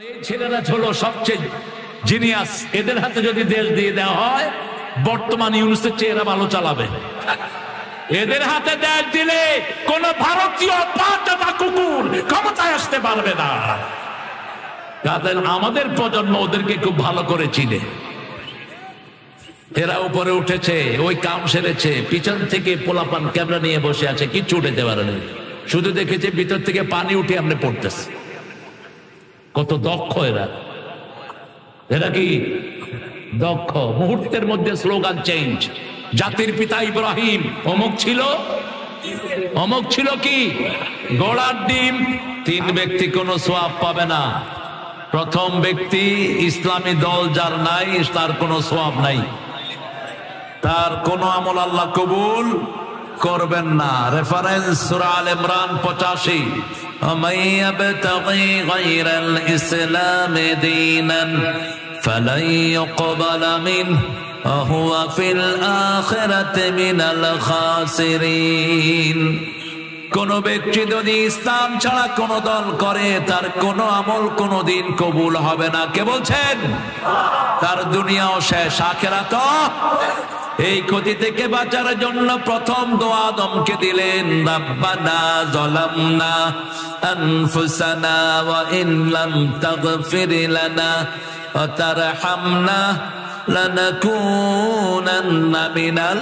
এই ছেলেরা হলো সবচেয়ে জিনিয়াস। এদের হাতে যদি দেশ দিয়ে দেওয়া হয়, বর্তমান ইউনুসের চেয়ে ভালো চালাবে। এদের হাতে দেশ দিলে কোন ভারতীয় পাঁচটা কুকুর ক্ষমতায় আসতে পারবে না। তাদের আমাদের প্রজন্ম ওদেরকে খুব ভালো করে চিনে। এরা উপরে উঠেছে, ওই কাম সেরেছে, পিছন থেকে পোলাপান ক্যামেরা নিয়ে বসে আছে, কিচ্ছু উঠেতে পারেনি। শুধু দেখেছে ভিতর থেকে পানি উঠে আমরা পড়তেছে। কত দক্ষ এরা! এরা কি দক্ষ! মুহূর্তের মধ্যে স্লোগান চেঞ্জ। জাতির পিতা ইব্রাহিম অমুক ছিল, অমুক ছিল কি ঘোড়ার ডিম। তিন ব্যক্তি কোনো সোয়াব পাবে না। প্রথম ব্যক্তি ইসলামী দল যার নাই, তার কোনো সোয়াব নাই, তার কোনো আমল আল্লাহ কবুল করবেন না। রেফারেন্স সূরা আল ইমরান 85। وَمَن غَيْرَ الْإِسْلَامِ دِينًا فَلَن يُقْبَلَ مِنْهُ وَهُوَ فِي الْآخِرَةِ مِنَ الْخَاسِرِينَ। কোন ব্যক্তি যদি ইসলাম ছাড়া কোন দল করে, তার কোন আমল কোনদিন কবুল হবে না। কে বলছেন? তার দুনিয়াও শেষ, আখিরাতও। এই ক্ষতি থেকে বাঁচার জন্য প্রথম দোয়া আদমকে দিলেন, রাব্বানা যালামনা আনফুসানা ওয়া ইন লাম তাগফির লানা ওয়া তারহামনা লানাকুনান্না মিনাল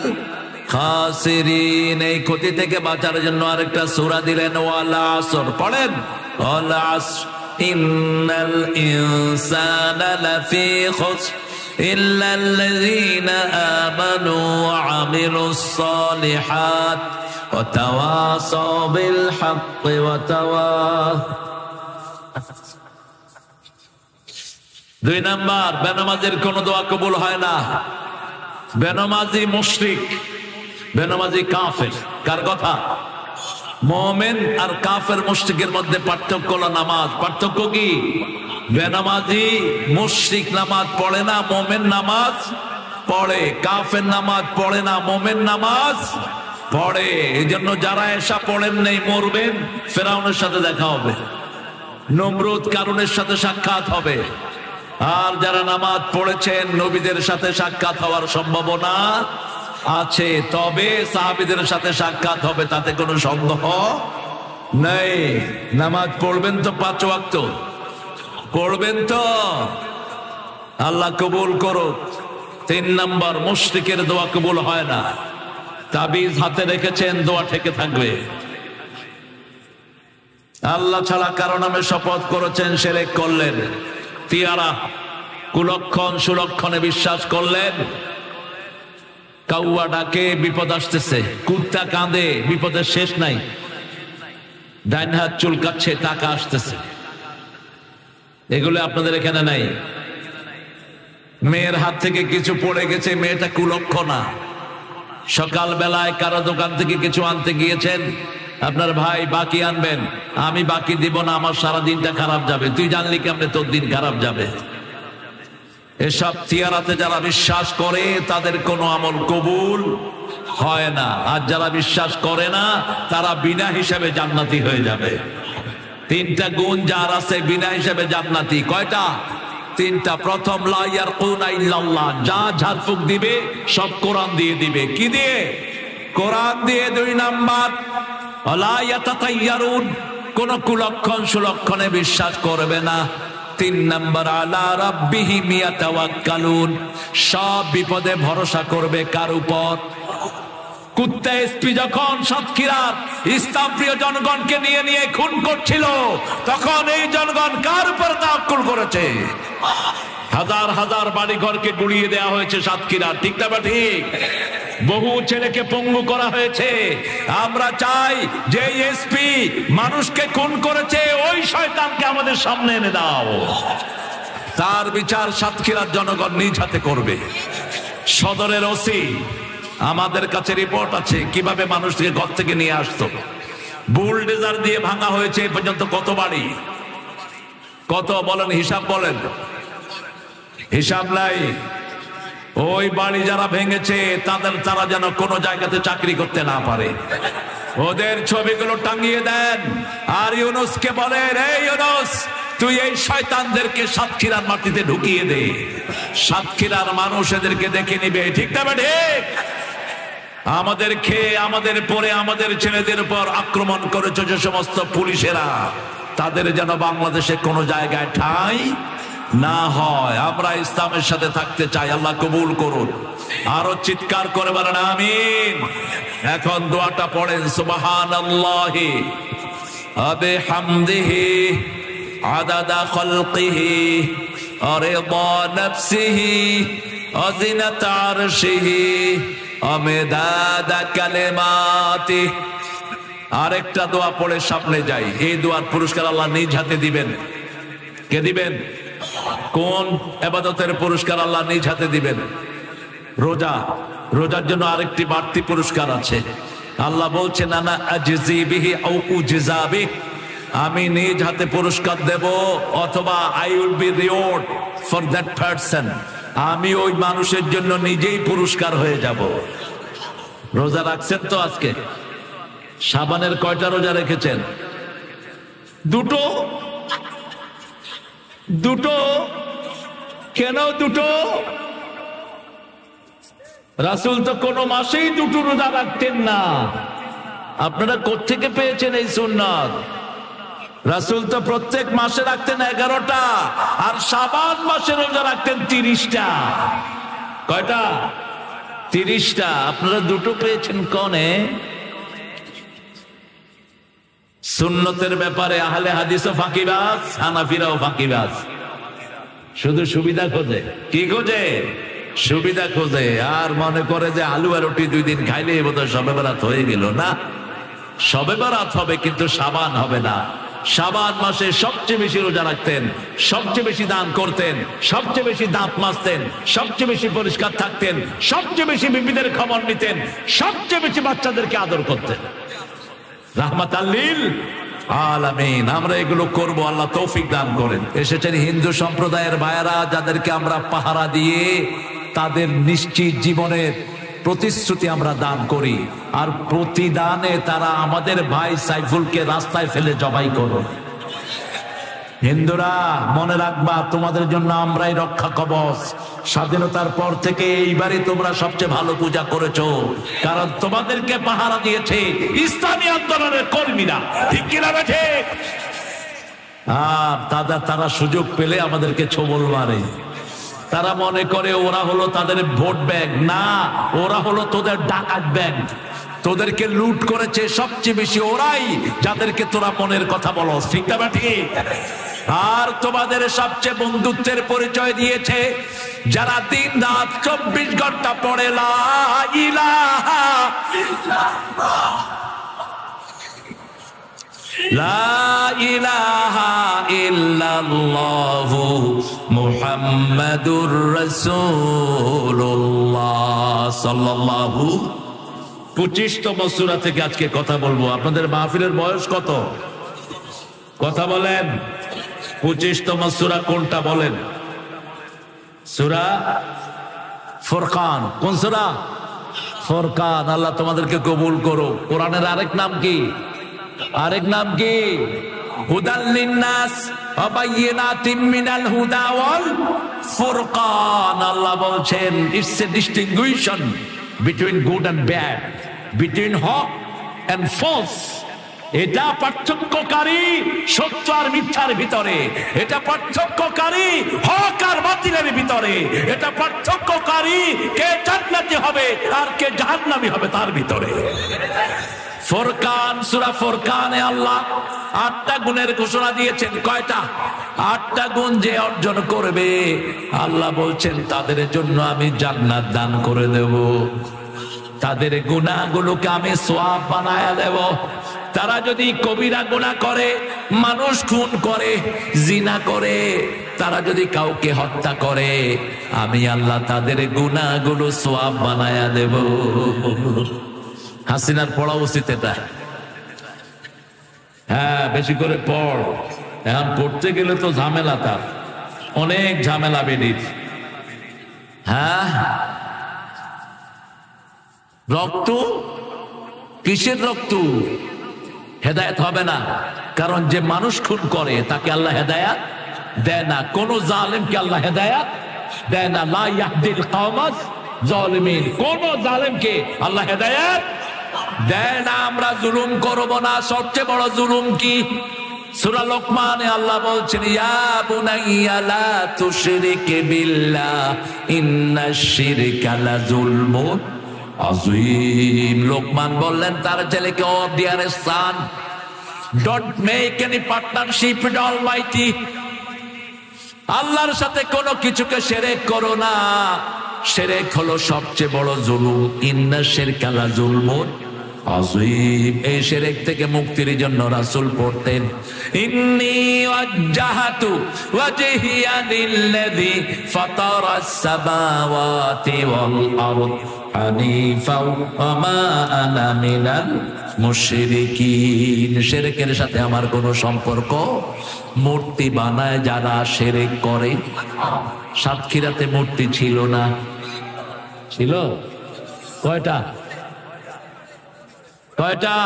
খাসিরিন। এই ক্ষতি থেকে বাঁচার জন্য আরেকটা সূরা দিলেন, ওয়াল আসর। পড়েন, ওয়াল আসর ইন্নাল ইনসানা লাফি খুসর إلا الذين آمنوا وعملوا الصالحات وتواصوا بالحق দুই নাম্বার, বেনামাজির কোন দোয়া কবুল হয় না। বেনামাজি মুশরিক, বেনামাজি কাফের। কার কথা? মুমিন আর কাফের মুশরিকের মধ্যে পার্থক্য হলো নামাজ। পার্থক্য কি? বেনামাজি মুশরিক নামাজ পড়ে না, মুমিন নামাজ পড়ে। কাফের নামাজ পড়ে না, মুমিন নামাজ পড়ে। এই জন্য যারা এশা পড়েন নেই মরবেন, ফেরাউনের সাথে দেখা হবে, নমরুদ কারুনের সাথে সাক্ষাৎ হবে। আর যারা নামাজ পড়েছেন, নবীদের সাথে সাক্ষাৎ হওয়ার সম্ভাবনা আছে। তবে সাহাবীদের সাথে সাক্ষাৎ হবে, তাতে কোনো সন্দেহ নেই। নামাজ পড়বেন তো, 5 ওয়াক্ত পড়বেন তো, আল্লাহ কবুল করুক। 3 নাম্বার, মুশরিকের দোয়া কবুল হয় না। তাবিজ হাতে রেখেছেন, দোয়া ঠেকে থাকবে। আল্লাহ ছাড়া কারো নামে শপথ করেছেন, শিরক করলেন। তিয়ারা কুলক্ষণ সুলক্ষণে বিশ্বাস করলেন। কাউয়া ডাকে, বিপদ আসতেছে। কুত্তা কাঁদে, বিপদের শেষ নাই। ডাইন হাত চুলকাচ্ছে, টাকা আসতেছে। এগুলো আপনাদের এখানে নাই। মেয়ের হাত থেকে কিছু পড়ে গেছে, মেয়েটা কুলক্ষণা। সকাল বেলায় কারো দোকান থেকে কিছু আনতে গিয়েছেন, আপনার ভাই বাকি আনবেন, আমি বাকি দিব না, আমার সারা দিনটা খারাপ যাবে। তুই জানলি কেমনে তোর দিন খারাপ যাবে? এসব তিয়ারাতে যারা বিশ্বাস করে, তাদের কোনো আমল কবুল হয় না। আর যারা বিশ্বাস করে না, তারা বিনা হিসাবে জান্নাতি হয়ে যাবে। 3টা গুণ যার আছে, বিনা হিসাবে জান্নাতি। কয়টা? 3টা। প্রথম, লা ইয়ারকুনা ইল্লাল্লাহ, যা ঝাড়ফুঁক দিবে সব কোরআন দিয়ে দিবে। কি দিয়ে? কোরআন দিয়ে। 2 নাম্বার, লা ইয়াতাতায়্যারুন, কোন কুলক্ষণ সুলক্ষণে বিশ্বাস করবে না। 3 নাম্বার, আলা রাব্বিহিম ইয়াতাওয়াক্কালুন, সব বিপদে ভরসা করবে কার উপর? কুত্তা এসপি যখন সাতক্ষীরার ইসলাম প্রিয় জনগণকে নিয়ে নিয়ে খুন করছিল, তখন এই জনগণ কার উপর তাওয়াক্কুল করেছে? হাজার হাজার বাড়ি ঘরকে গুড়িয়ে দেওয়া হয়েছে সাতক্ষীরার, ঠিক না বা ঠিক? বহু ছেলেকে পঙ্গু করা হয়েছে। আমরা চাই যে এসপি মানুষকে খুন করেছে, ওই শয়তানকে আমাদের সামনে এনে দাও। তার বিচার সাতক্ষীরার জনগণ নিজ হাতে করবে। সদরের ওসি, আমাদের কাছে রিপোর্ট আছে কিভাবে মানুষকে ঘর থেকে নিয়ে আসতো। বুলডোজার দিয়ে ভাঙা হয়েছে এই পর্যন্ত কত বাড়ি, কত বলেন, হিসাব বলেন? হিসাব নাই। ওই বাড়ি যারা ভেঙেছে তারা যেন কোনো জায়গাতে চাকরি করতে না পারে। ওদের ছবিগুলো টাঙিয়ে দেন। আর ইউনুসকে বলেন, এই ইউনুস, তুই এই শয়তানদেরকে সাতক্ষীরার মাটিতে ঢুকিয়ে দে, সাতক্ষীরার মানুষ এদেরকে দেখে নিবে। ঠিক না ঠিক? আমাদের খেয়ে আমাদের পরে আমাদের ছেলেদের উপর আক্রমণ করেছে যে সমস্ত পুলিশেরা, তাদের যেন বাংলাদেশে কোনো জায়গায় ঠাঁই না হয়। আমরা ইসলামের সাথে থাকতে চাই, আল্লাহ কবুল করুন। আরো চিৎকার করে বলেন আমিন। এখন দোয়াটা পড়েন, সুবহানাল্লাহি ওয়া বিহামদিহি আদাদা খালকিহি ওয়া রিদা নাফসিহি ওয়া জিনাতা আরশিহি ওয়া মিদাদা কালিমাতিহি। আরেকটা দোয়া পড়ে সামনে যাই। এই দোয়ার পুরস্কার আল্লাহ নিজ হাতে দিবেন। কে দিবেন? কোন ইবাদতের পুরস্কার আল্লাহ নিজ হাতে দিবেন? রোজা। রোজার জন্য আরেকটি বাড়তি পুরস্কার আছে। আল্লাহ বলছেন আনা আজজি বিহি আও উজজা বিহি, আমি নিজ হাতে পুরস্কার দেব অথবা I will be reward for that person, আমি ওই মানুষের জন্য নিজেই পুরস্কার হয়ে যাব। রোজা রাখছেন তো আজকে? শাবানের কয়টা রোজা রেখেছেন? দুটো। দুটো কেন দুটো? রাসূল তো কোনো মাসেই দুটো রোজা রাখতেন না। আপনারা কোত্থেকে পেয়েছেন এই সুন্নাত? রাসূল তো প্রত্যেক মাসে রাখতেন 11টা, আর শাবান মাসে রোজা রাখতেন 30টা। কয়টা? 30টা। আপনারা দুটো পেয়েছেন কোনে? সুন্নতের ব্যাপারে আহলে হাদিসও ফাঁকিবাজ, হানাফিরাও ফাঁকিবাজ। শুধু সুবিধা খোঁজে। কি খোঁজে? সুবিধা খোঁজে। আর মনে করে যে আলু আর রুটি 2 দিন খাইলে বোধহয় শবে বরাত হয়ে গেল। না, শবে বরাত হবে কিন্তু শাবান হবে না। শাবান মাসে সবচেয়ে বেশি রোজা রাখতেন, সবচেয়ে বেশি দান করতেন, সবচেয়ে বেশি দাঁত মাজতেন, সবচেয়ে বেশি পরিষ্কার থাকতেন, সবচেয়ে বেশি বিবিদের খবর নিতেন, সবচেয়ে বেশি বাচ্চাদেরকে আদর করতেন। রাহমাতাল লিল আলামিন। আমরা এগুলো করব, আল্লাহ তৌফিক দান করেন। এসেছেন হিন্দু সম্প্রদায়ের ভাইয়েরা, যাদেরকে আমরা পাহারা দিয়ে তাদের নিশ্চিত জীবনের প্রতিশ্রুতি আমরা দান করি, আর প্রতিদানে তারা আমাদের ভাই সাইফুলকে রাস্তায় ফেলে জবাই করো। হিন্দুরা মনে রাখবা, তোমাদের জন্য আমরাই রক্ষা কবচ। স্বাধীনতার পর থেকে এইবারই তোমরা সবচেয়ে ভালো পূজা করেছো, কারণ তোমাদেরকে পাহারা দিয়েছে ইসলামী আন্দোলনের কর্মীরা। ঠিক কিনা বেঠে? আর তারা সুযোগ পেলে আমাদেরকে ছোবল মারে। তারা মনে করে ওরা হলো তাদের ভোট ব্যাংক। না, ওরা হলো তোদের ডাকাত ব্যাংক। তোদেরকে লুট করেছে সবচেয়ে বেশি ওরাই, যাদেরকে তোরা মনের কথা বলো। ঠিক না বেঠি? আর তোমাদের সবচেয়ে বন্ধুত্বের পরিচয় দিয়েছে যারা দিন রাত 24 ঘন্টা পড়ে লা ইলাহা ইল্লাল্লাহ, লা ইলাহা ইল্লাল্লাহু মুহাম্মাদুর রাসূলুল্লাহ সাল্লাল্লাহু। 25তম সূরা থেকে আজকে কথা বলবো। আপনাদের মাহফিলের বয়স কত? কথা বলেন। 25তম সূরা কোনটা বলেন? সূরা ফুরকান। কোন সূরা? ফুরকান। আল্লাহ তোমাদেরকে কবুল করো। কোরআনের আরেক নাম কি? আরেক নাম কি? হুদাল লিন্নাস ওয়া বাইয়িনাতিম মিনাল হুদা ওয়াল ফুরকান। আল্লাহ বলছেন it's a distinction between good and bad, between হক এন্ড ফলস। এটা পার্থক্যকারী সত্য আর মিথ্যার ভিতরে, এটা পার্থক্যকারী হক আর বাতিলের ভিতরে, এটা পার্থক্যকারী কে জান্নাতি হবে আর কে জাহান্নামী হবে তার ভিতরে। ফুরকান, সূরা ফুরকানে আল্লাহ 8টা গুণের ঘোষণা দিয়েছেন। কয়টা? 8টা গুণ যে অর্জন করবে, আল্লাহ বলছেন তাদের জন্য আমি জান্নাত দান করে দেব। তাদের গুনাহগুলোকে আমি সওয়াব বানায়া দেব। তারা যদি কবিরা গুনাহ করে, মানুষ খুন করে, জিনা করে, তারা যদি কাউকে হত্যা করে, আমি আল্লাহ তাদের গুনাহগুলো সওয়াব বানায়া দেব। হাসিনার পড়া উচিত এটা। হ্যাঁ, বেশি করে পড়। এখন পড়তে গেলে তো ঝামেলা, তার অনেক ঝামেলা বেডির। হ্যাঁ, রক্ত কিসের রক্ত? হেদায়েত হবে না, কারণ যে মানুষ খুন করে তাকে আল্লাহ হেদায়াত দেয় না, কোন জালেমকে আল্লাহ হেদায়াত দেয় না। লা ইয়াহদিল কওমাজ জালিমিন, কোন জালেমকে আল্লাহ হেদায়াত দেয় না। আমরা জুলুম করব না। সবচেয়ে বড় জুলুম কি? সূরা লোকমানে আল্লাহ বলছেন, ইয়া বুনাইয়া লা তুশরিক বিল্লাহ ইন্নাশ শিরকা লাযুলমুন আযীম। লোকমান বললেন তার ছেলেকে, oh dear son, don't make any partnership with almighty. আল্লাহর সাথে কোনো কিছুকে শিরক করো না। শিরক হলো সবচেয়ে বড় জুলুম। ইন্নাশ শিরকা লাযুলমুন আযীম। এই শিরক থেকে মুক্তির জন্য রাসূল পড়তেন, ইন্নী ওয়াজ্জাহতু ওয়াজহিয়া লিল্লাযী ফাতারাস সামাওয়াতি ওয়াল আরদ হানিফা ওয়া মা আনা মিনাল মুশরিকিন। শিরকের সাথে আমার কোনো সম্পর্ক। মূর্তি বানায় যারা শিরক করে। সাতক্ষীরাতে মূর্তি ছিল না? ছিল কয়টা? কয়টা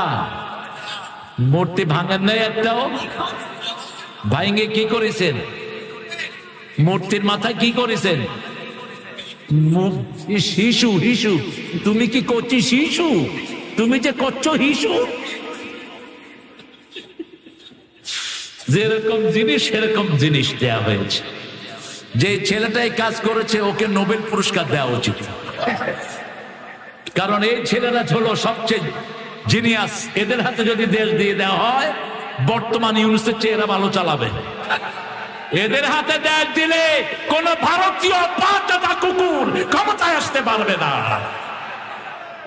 মূর্তি ভাঙেন নাই একটাও? ভাঙে কি করেছেন? মূর্তির মাথায় কি করেছেন? শিশু হিসু। তুমি কি করছি শিশু? তুমি যে করছো হিসু। যেরকম জিনিস সেরকম জিনিস দেয়া হয়েছে। যে ছেলেটাই কাজ করেছে ওকে নোবেল পুরস্কার দেওয়া উচিত, কারণ এই ছেলেরা হলো সবচেয়ে জিনিয়াস। এদের হাতে যদি দেশ দিয়ে দেওয়া হয়, বর্তমান ইউনিসের চেয়ে এরা ভালো চালাবে। এদের হাতে দেশ দিলে কোন ভারতীয় পাঁচটা কুকুর ক্ষমতায় আসতে পারবে না।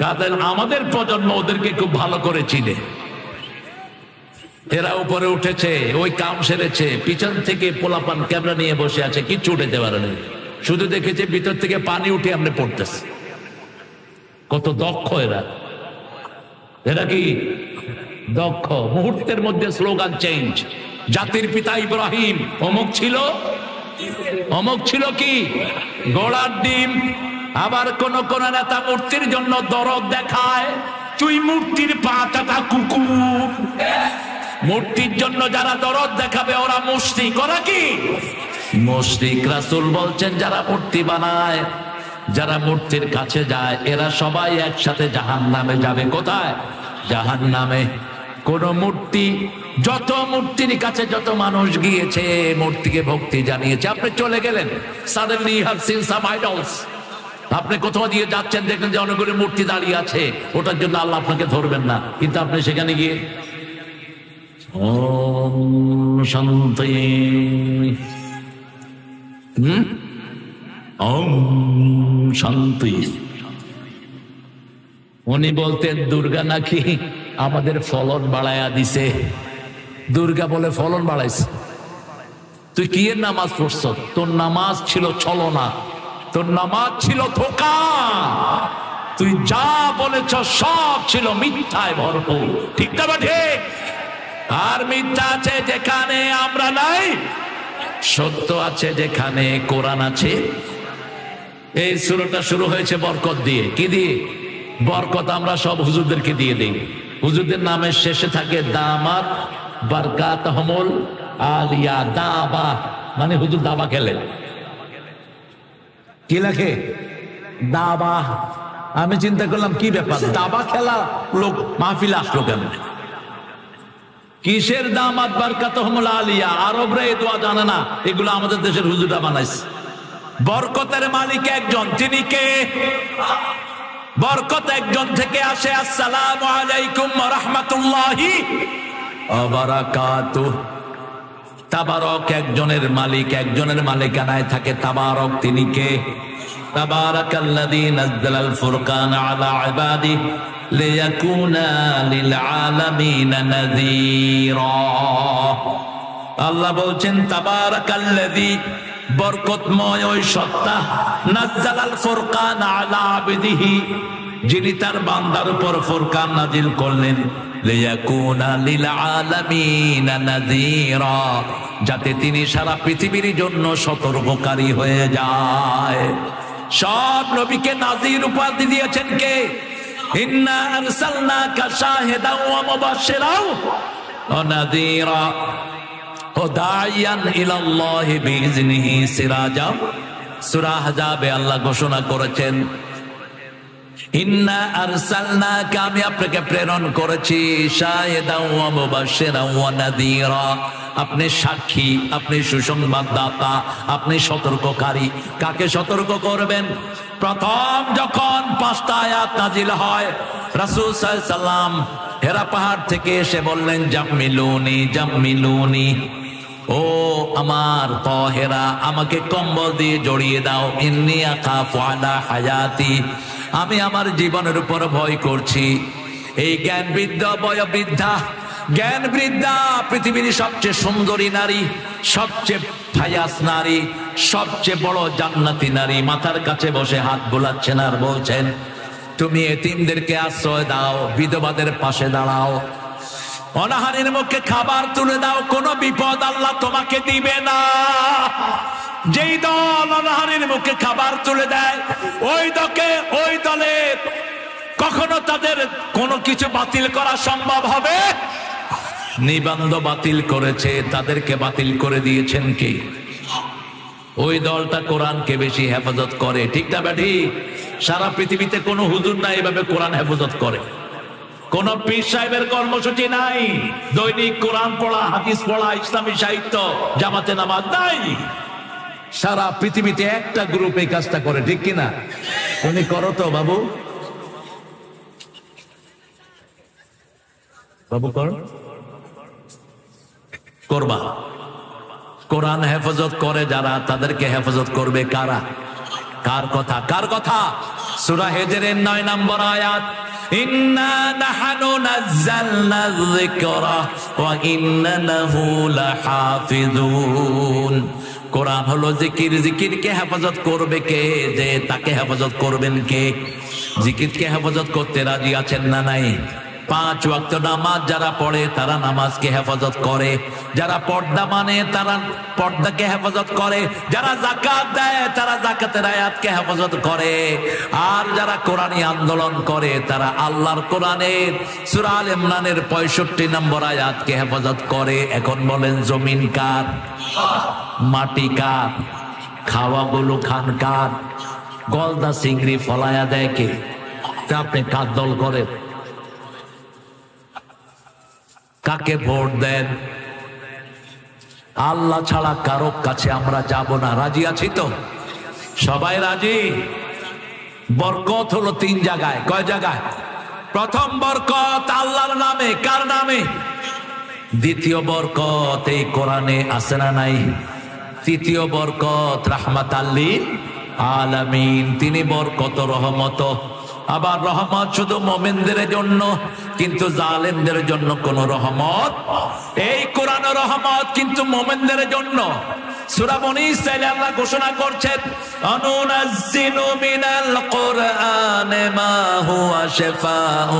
তাদের আমাদের প্রজন্ম ওদেরকে খুব ভালো করে চিনে। এরা উপরে উঠেছে, ওই কাম সেরেছে, পিছন থেকে পোলাপান ক্যামেরা নিয়ে বসে আছে, কিচ্ছু উঠেতে পারে না। শুধু দেখেছে ভিতর থেকে পানি উঠে আমরা পড়তেছে। কত দক্ষ এরা! এরা কি দক্ষ! মুহূর্তের মধ্যে স্লোগান চেঞ্জ। জাতির পিতা ইব্রাহিম অমুক ছিল, অমুক ছিল কি ঘোড়ার ডিম। আবার কোন কোন নেতা মূর্তির জন্য দরদ দেখায়, তুই মূর্তির পাটা কুকুর। মূর্তির জন্য যারা দরদ দেখাবে ওরা মুশরিক। ওরা কি মুশরিক? রাসূল বলছেন যারা মূর্তি বানায়, যারা মূর্তির কাছে যায়, এরা সবাই একসাথে জাহান্নামে যাবে। কোথায়? জাহান্নামে। কোন মূর্তি, যত মূর্তির কাছে যত মানুষ গিয়েছে, মূর্তিকে ভক্তি জানিয়েছে, আপনি চলে গেলেন, suddenly you have seen some idols। আপনি কোথাও দিয়ে যাচ্ছেন, দেখলেন যে অনেকগুলো মূর্তি দাঁড়িয়ে আছে, ওটার জন্য আল্লাহ আপনাকে ধরবেন না। কিন্তু আপনি সেখানে গিয়ে ওম শান্তি, ওম শান্তি। উনি বলতেন দুর্গা নাকি আমাদের ফলন বাড়ায়া দিছে। দুর্গা বলে ফলন বাড়াইছে। তুই কি এর নামাজ পড়ছ? তোর নামাজ ছিল ছলনা, তোর নামাজ ছিল ধোঁকা। তুই যা বলেছ সব ছিল মিথ্যায় ভরপুর। ঠিক না বা ঠিক? আর মিথ্যা আছে যেখানে আমরা নাই, সত্য আছে যেখানে কোরআন আছে। এই সূরাটা শুরু হয়েছে বরকত দিয়ে। কি দিয়ে? বরকত আমরা সব হুজুরদেরকে দিয়ে দিই। হুজুরদের নামের শেষে থাকে দামাত বারকাতহুমুল আলিয়া। দাবা মানে হুজুর দাবা খেলেন। কি লেখে? দাবা। আমি চিন্তা করলাম কি ব্যাপার, দাবা খেলা লোক মাহফিলে আসলো কেন? কিসের দামাত বারকাতহুমুল আলিয়া? আরবরা এই দোয়া জানে না, এগুলো আমাদের দেশের হুজুররা বানাইছে। বরকতের মালিক একজন, তিনি কে? বরকত একজন থেকে আসে, আসসালামু আলাইকুম ওয়া রাহমাতুল্লাহি ওয়া বারাকাতুহু। তাবারক একজনের মালিক, একজনের মালিকানায় থাকে তাবারক। তিনি কে? তাবারাকাল্লাযী নাযালাল ফুরকানা আলা ইবাদিহি লিয়াকুনা লিল আলামিনা নাযীরা। আল্লাহ বলছেন তাবারাকাল্লাযী, বরকতময় ওই সত্তা, নাযালাল ফুরকান আলা আবদিহি, যিনি তার বান্দার উপর ফুরকান নাজিল করলেন, লিয়াকুনা লিল আলামিনা নাযীরা, যাতে তিনি সারা পৃথিবীর জন্য সতর্ককারী হয়ে যায়। সব নবীকে নাযীর উপাধি দিয়েছেন কে? ইন্না আরসালনাকা শাহিদাও ওয়া মুবাশশিরাও ونذيرا وداعيا إلى الله بإذنه سراجا সূরা আহজাবে আল্লাহ ঘোষণা করেছেন ইন্না আরসালনাকা আমি আপনাকে প্রেরণ করেছি শাহিদাও ওয়া মুবাশশিরাও ওয়া নাযীরা আপনি সাক্ষী আপনি সুসংবাদদাতা আপনি সতর্ককারী কাকে সতর্ক করবেন প্রথম যখন 5টা আয়াত নাজিল হয় রাসূল সাল্লাল্লাহু আলাইহি সাল্লাম হেরা পাহাড় থেকে এসে বললেন জাম্মিলুনি জাম্মিলুনি ও আমার তাহেরা আমাকে কম্বল দিয়ে জড়িয়ে দাও ইন্নী আখাফু আলা হায়াতি আমি আমার জীবনের উপর ভয় করছি এই জ্ঞান বৃদ্ধা বয়োবৃদ্ধা জ্ঞান বৃদ্ধা পৃথিবীর সবচেয়ে সুন্দরী নারী সবচেয়ে ফায়াস নারী সবচেয়ে বড় জান্নাতি নারী মাথার কাছে বসে হাত বোলাচ্ছেন আর বলছেন তুমি এতিমদেরকে আশ্রয় দাও বিধবাদের পাশে দাঁড়াও অনাহারের মুখে খাবার তুলে দাও কোনো বিপদ আল্লাহ তোমাকে দিবে না যেই দল অনাহারের মুখে খাবার তুলে দেয় ওই দলে কখনো তাদের কোনো কিছু বাতিল করা সম্ভব হবে নিবন্ধ বাতিল করেছে তাদেরকে বাতিল করে দিয়েছেন কে ওই দলটা কোরআনকে বেশি হেফাজত করে ঠিক না ব্যাঠি সারা পৃথিবীতে কোনো হুজুর না এভাবে কোরআন হেফাজত করে কোন পীর সাহেবের কর্মসূচি নাই দৈনিক কোরআন পড়া হাদিস পড়া ইসলামী সাহিত্য জামাতে নামাজ নাই সারা পৃথিবীতে একটা গ্রুপ এই কাজটা করে ঠিক কিনা তুমি করো তো বাবু বাবু করবা কোরআন হেফাজত করে যারা তাদেরকে হেফাজত করবে কারা কার কথা সূরা হিজরের 9 নম্বর আয়াত ইন্না নাহনু নাযালনা যিকরা ওয়া ইন্না লাহু লাহাফিজুন কোরআন হলো জিকির জিকিরকে হেফাজত করবে কে যে তাকে হেফাজত করবেন কে জিকিরকে হেফাজত করতে রাজি আছেন না নাই 5 ওয়াক্ত নামাজ যারা পড়ে তারা নামাজকে হেফাজত করে যারা পর্দা মানে তারা পর্দাকে হেফাজত করে যারা যাকাত দেয় তারা যাকাতের আয়াতকে হেফাজত করে আর যারা কোরআনী আন্দোলন করে তারা আল্লাহর কোরআনের সূরা আল ইমরানের 65 নম্বর আয়াতকে হেফাজত করে এখন বলেন জমিন কার মাটি কার খাওয়াগুলো খান কার গলদা চিংড়ি ফলায়া দেয় কে আপনি কার দল করেন কাকে ভোট দেন আল্লাহ ছাড়া কারো কাছে আমরা যাব না রাজি আছি তো সবাই রাজি বরকত হলো 3 জায়গায় কয় জায়গায় প্রথম বরকত আল্লাহর নামে কার নামে দ্বিতীয় বরকত এই কোরআনে আছে না নাই তৃতীয় বরকত রাহমাতাল লিল আলামিন তিনি বরকত রহমত আবার রহমত শুধু মুমিনদের জন্য কিন্তু জালেমদের জন্য কোন রহমত এই কোরআন রহমত কিন্তু মুমিনদের জন্য সূরা বনী ইসরাঈল আল্লাহ ঘোষণা করছেন অনুনাজ্জিলু মিনাল কুরআনি মা হুয়া শিফাউ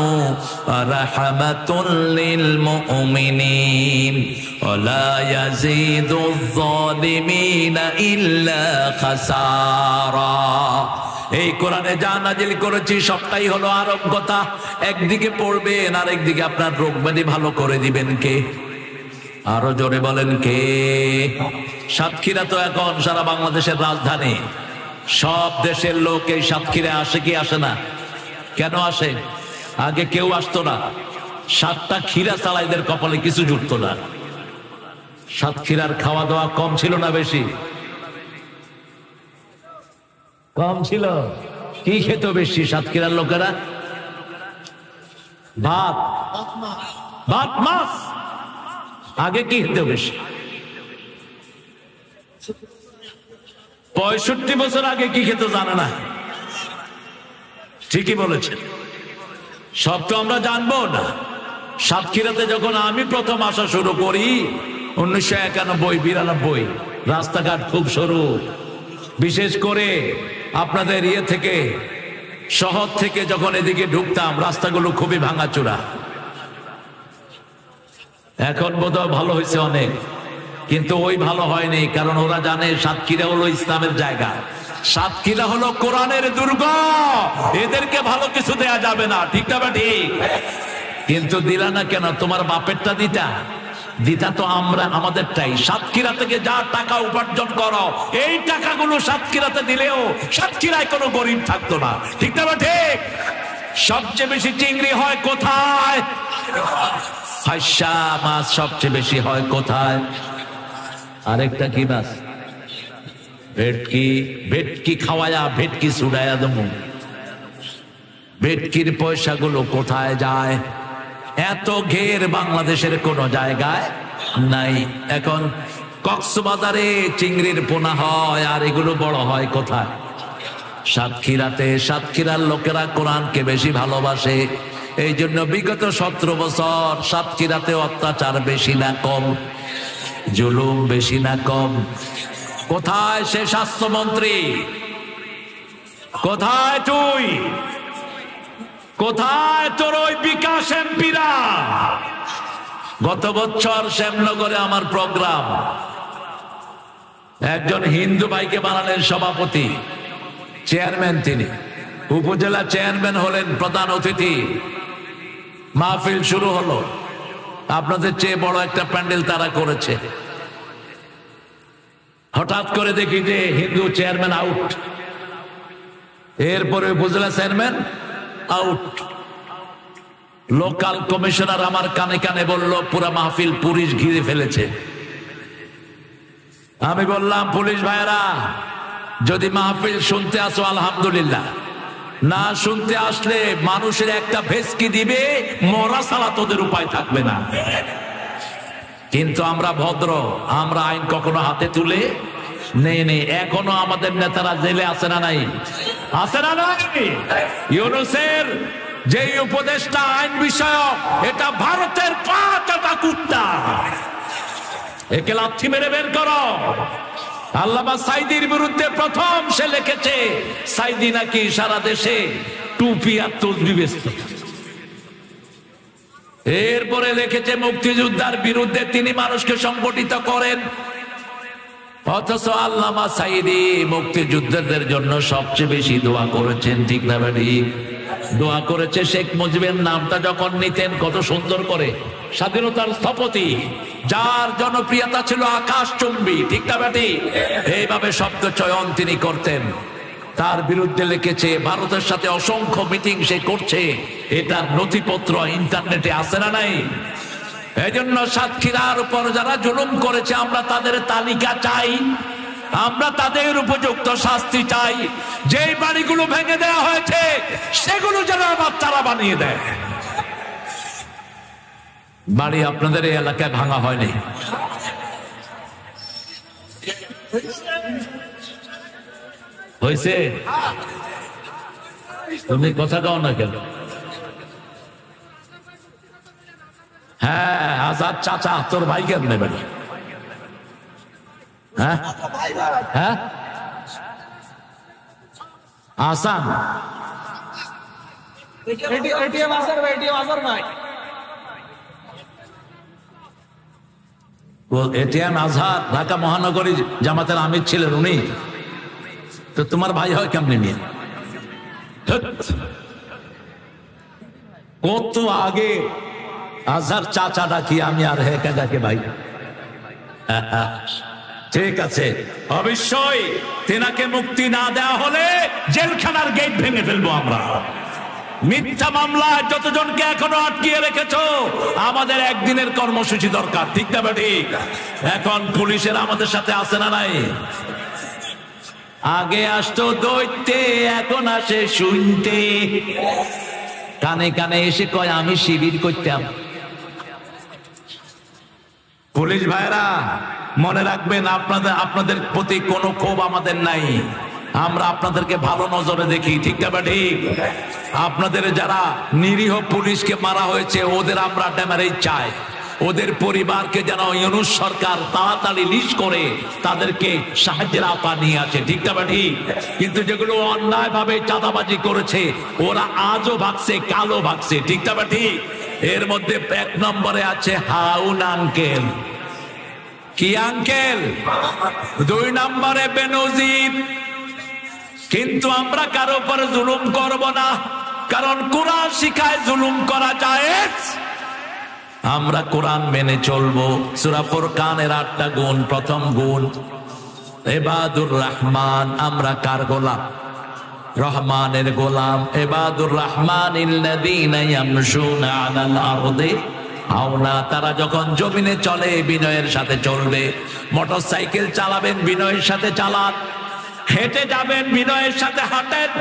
ওয়া রাহমাতুল লিল মুমিনিন ওয়া লা ইয়াজিদুয যালিমিনা ইল্লা খাসারা এই কোরআনে যা নাজিল করেছি সবটাই হলো আরোগ্যতা একদিকে পড়বেন আর একদিকে আপনার রোগ ব্যাধি ভালো করে দিবেন কে আরো জোরে বলেন কে সাতক্ষীরা তো এখন সারা বাংলাদেশের রাজধানী সব দেশের লোক এই সাতক্ষীরা আসে কি আসে না কেন আসে আগে কেউ আসতো না 7টা ক্ষীরা চালাইদের কপালে কিছু জুটতো না সাতক্ষীরার খাওয়া দাওয়া কম ছিল না বেশি কম ছিল কি খেত বেশি সাতক্ষীরার লোকেরা ভাত ভাত মাছ আগে কি খেতে বেশি 65 বছর আগে কি খেতে জানে না ঠিকই বলেছেন সব তো আমরা জানবো না সাতক্ষীরাতে যখন আমি প্রথম আসা শুরু করি 1991-92 রাস্তাঘাট খুব সরু বিশেষ করে আপনাদের থেকে শহর থেকে যখন এদিকে ঢুকতাম রাস্তাগুলো খুবই ভাঙাচোরা এখন বোধহয় ভালো হয়েছে অনেক কিন্তু ওই ভালো হয়নি কারণ ওরা জানে সাতক্ষীরা হলো ইসলামের জায়গা সাতক্ষীরা হলো কোরআনের দুর্গ এদেরকে ভালো কিছু দেয়া যাবে না ঠিক না ঠিক কিন্তু দিলা না কেন? তোমার বাপেরটা দিতা, দিতা তো আমরা আমাদেরটাই। সাতক্ষীরা থেকে যা টাকা উপার্জন করো, এই টাকাগুলো সাতক্ষীরাতে দিলেও সাতক্ষীরায় কোনো গরিব থাকতো না, ঠিক না? ঠিক। সবচেয়ে বেশি চিংড়ি হয় কোথায়? ফাইসা মাছ সবচেয়ে বেশি হয় কোথায়? আরেকটা কি মাছ? ভেটকি। ভেটকি খাওয়ায়া ভেটকি ছুড়াইয়া দেবো। ভেটকির পয়সাগুলো কোথায় যায়? এত ঘের বাংলাদেশের কোন জায়গায় নাই। এখন কক্সবাজারে চিংড়ির পোনা হয়, আর এগুলো বড় হয় কোথায়? সাতক্ষীরাতে। সাতক্ষীরার লোকেরা কোরআনকে বেশি ভালোবাসে, এই জন্য বিগত 17 বছর সাতক্ষীরাতে অত্যাচার বেশি না কম? জুলুম বেশি না কম? কোথায় সে স্বাস্থ্যমন্ত্রী? কোথায় তুই? কোথায় তোর ওই বিকাশ এমপিরা? গত বছর শ্যামনগরে আমার প্রোগ্রাম, একজন হিন্দু ভাইকে বানালেন সভাপতি, চেয়ারম্যান তিনি, উপজেলা চেয়ারম্যান হলেন প্রধান অতিথি। মাহফিল শুরু হলো, আপনাদের চেয়ে বড় একটা প্যান্ডেল তারা করেছে। হঠাৎ করে দেখি যে হিন্দু চেয়ারম্যান আউট, এরপরে উপজেলা চেয়ারম্যান আউট। লোকাল কমিশনার আমার কানে কানে বলল পুরা মাহফিল পুলিশ ঘিরে ফেলেছে। আমি বললাম, পুলিশ ভাইরা যদি মাহফিল শুনতে আসো আলহামদুলিল্লাহ, না শুনতে আসলে মানুষের একটা ভেসকি দিবে, মরা ছাড়া তোদের উপায় থাকবে না। কিন্তু আমরা ভদ্র, আমরা আইন কখনো হাতে তুলে নেই। এখনো আমাদের নেতারা জেলে আছে না নাই? আছে না নাই? ইউনূসের যে উপদেষ্টা আইন বিষয়ক, এটা ভারতের 5টা কুত্তা, একে লাথি মেরে বের করো। আল্লামা সাইদির বিরুদ্ধে প্রথম সে লিখেছে, সাইদি নাকি সারা দেশে টুপি আর তসবি বেচত। এরপরে লিখেছে মুক্তিযোদ্ধার বিরুদ্ধে তিনি মানুষকে সংগঠিত করেন। অথচ আল্লামা সাইদি মুক্তিযোদ্ধাদের জন্য সবচেয়ে বেশি দোয়া করেছেন, ঠিক না ভাই? দোয়া করেছে শেখ মুজিবের নামটা যখন নিতেন কত সুন্দর করে, স্বাধীনতার স্থপতি, যার জনপ্রিয়তা ছিল আকাশচুম্বী, ঠিক না ভাই? এইভাবে শব্দ চয়ন তিনি করতেন। তার বিরুদ্ধে লিখেছে ভারতের সাথে অসংখ্য মিটিং সে করছে, এটার নথিপত্র ইন্টারনেটে আছে না নাই? এজন্য সাতক্ষীরার উপর যারা জুলুম করেছে আমরা তাদের তালিকা চাই, আমরা তাদের উপযুক্ত শাস্তি চাই। যে বাড়িগুলো ভেঙে দেওয়া হয়েছে সেগুলো যেন আবার তারা বানিয়ে দেয়। বাড়ি আপনাদের এই এলাকায় ভাঙা হয়নি, হয়েছে? তুমি কথা কও না কেন? হ্যাঁ, আজাদ চাচা তোর ভাই কেমনে বাড়ি? হ্যাঁ হ্যাঁ, আসান এটিএম আজহার ঢাকা মহানগরী জামাতের আমির ছিলেন উনি, তো তোমার ভাই হয় কেমনে নিয়ে? কত আগে আজহার চাচা ডাকি আমি, আর হেঁকে ডাকে ভাই। ঠিক আছে, অবশ্যই তেনাকে মুক্তি না দেওয়া হলে জেলখানার গেট ভেঙে ফেলবো আমরা। মিথ্যা মামলায় যতজনকে এখনো আটকিয়ে রেখেছো, আমাদের একদিনের কর্মসূচি দরকার, ঠিক না ঠিক? এখন পুলিশের আমাদের সাথে আছে না নাই? আগে আসতো দৈত্যে, এখন আসে শুনতে, কানে কানে এসে কয় আমি শিবির করতাম। পুলিশ ভাইরা মনে রাখবেন, আপনাদের প্রতি কোনো ক্ষোভ আমাদের নাই, আমরা আপনাদেরকে ভালো নজরে দেখি, ঠিক না ঠিক? আপনাদের যারা নিরীহ পুলিশকে মারা হয়েছে ওদের আমরা ড্যামারেজ চাই, ওদের পরিবারকে যেন ইউনূস সরকার তাড়াতাড়ি লিস্ট করে তাদেরকে সাহায্যের আওতা নিয়ে আসে, ঠিক না ঠিক? কিন্তু যেগুলো অন্যায় ভাবে চাঁদাবাজি করেছে ওরা আজও ভাগছে, কালো ভাগছে, ঠিক না ঠিক? এর মধ্যে 1 নম্বরে আছে হাউন আঙ্কেল। কি আঙ্কেল? 2 নম্বরে বেনজির। কিন্তু আমরা কারো উপর জুলুম করব না, কারণ কোরআন শিখায় জুলুম করা জায়েজ। আমরা কোরআন মেনে চলবো। সূরা ফুরকানের 8টা গুণ। প্রথম গুণ ইবাদুর রহমান, আমরা কার গোলাম? রহমানের গোলাম। ইবাদুর রহমানিল্লাযীনা ইয়ামশুনা আলাল আরদি হাওনা, তারা যখন জমিনে চলে বিনয়ের সাথে চলবে। মোটরসাইকেল চালাবেন বিনয়ের সাথে চালান, হেঁটে যাবেন বিনয়ের সাথে হাঁটেন,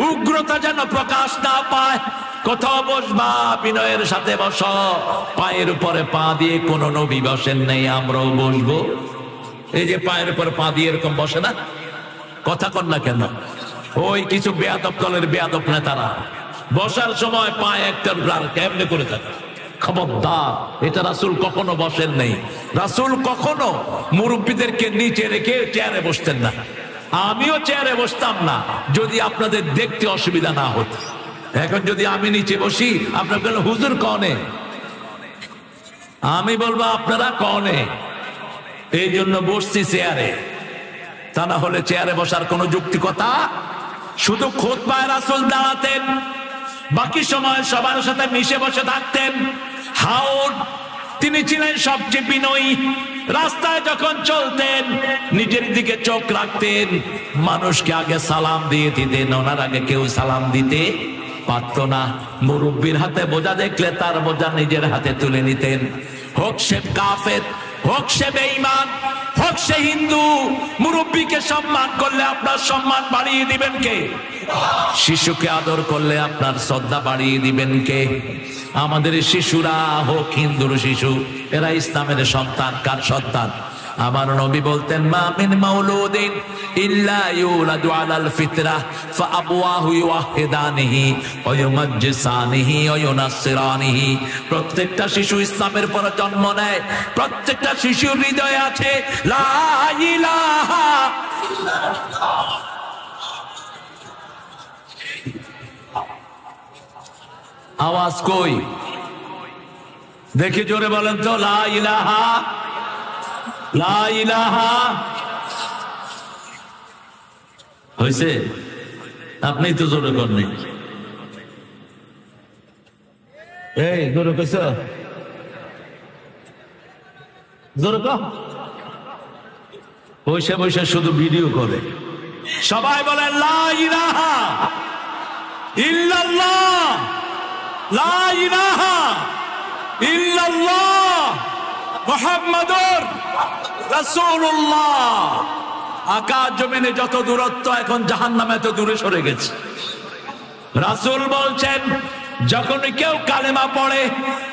উগ্রতা যেন প্রকাশ না পায়। কোথাও বসবা বিনয়ের সাথে বসো, পায়ের উপরে পা দিয়ে কোন নবী বসেন নেই, আমরাও বসবো। এই যে পায়ের উপরে পা দিয়ে এরকম বসে না, কথা কন না কেন? ওই কিছু বেয়াদব দলের বেয়াদব নেতারা বসার সময় পায়ে একটা কেমনে করে থাকে। খবরদার, এটা রাসূল কখনো বসেন নেই। রাসূল কখনো মুরব্বীদেরকে নিচে রেখে চেয়ারে বসতেন না। আমিও চেয়ারে বসতাম না যদি আপনাদের দেখতে অসুবিধা না হতো। এখন যদি আমি নিচে বসি, আপনার বলবেন হুজুর কনে, আমি বলবো আপনারা কনে। এই জন্য বসছি চেয়ারে, তা না হলে চেয়ারে বসার কোনো যুক্তিকতা। শুধু খুতবায় রাসূল দাঁড়াতেন, বাকি সময় সবার সাথে মিশে বসে থাকতেন। হাউদ, তিনি ছিলেন সবচেয়ে বিনয়ী। রাস্তায় যখন চলতেন নিজের দিকে চোখ রাখতেন, মানুষকে আগে সালাম দিয়ে দিতেন, ওনার আগে কেউ সালাম দিতে পারত না। মুরব্বীর হাতে বোঝা দেখলে তার বোঝা নিজের হাতে তুলে নিতেন। হোক সে কাফের, হোক সে বেঈমান, হোক সে হিন্দু, মুরব্বীকে সম্মান করলে আপনার সম্মান বাড়িয়ে দিবেন কে? শিশুকে আদর করলে আপনার শ্রদ্ধা বাড়িয়ে দিবেন কে? আমাদের শিশুরা হোক হিন্দুর শিশু, এরা ইসলামের সন্তান। কার সন্তান? আমার নবী বলতেন, মা মিন মাউলুদিন ইল্লা ইউলাদু আলাল ফিতরাহ ফাআবওয়াহু ইউওয়াহিদানিহি ওয়া ইউমাজ্জিসানিহি ওয়া ইউনাসসিরানিহি। প্রত্যেকটা শিশু ইসলামের পর জন্ম নেয়। প্রত্যেকটা শিশুর হৃদয়ে আছে লা ইলাহা ইল্লাল্লাহ। আওয়াজ কই দেখি, জোরে বলেন তো, লা ইলাহা, লা ইলাহা। হয়েছে? আপনি তো জোরে করেন। এই জোরে কইছ, জোরে কর। বসে বসে শুধু ভিডিও করে। সবাই বলেন লা ইলাহা ইল্লাল্লাহ, লা ইলাহা ইল্লাল্লাহ মুহাম্মাদুর রাসূলুল্লাহ। আকাশ জমিনে যত দূরত্ব, এখন জাহান্নামে এত দূরে সরে গেছে। রাসূল বলছেন, যখন কেউ কালেমা পড়ে,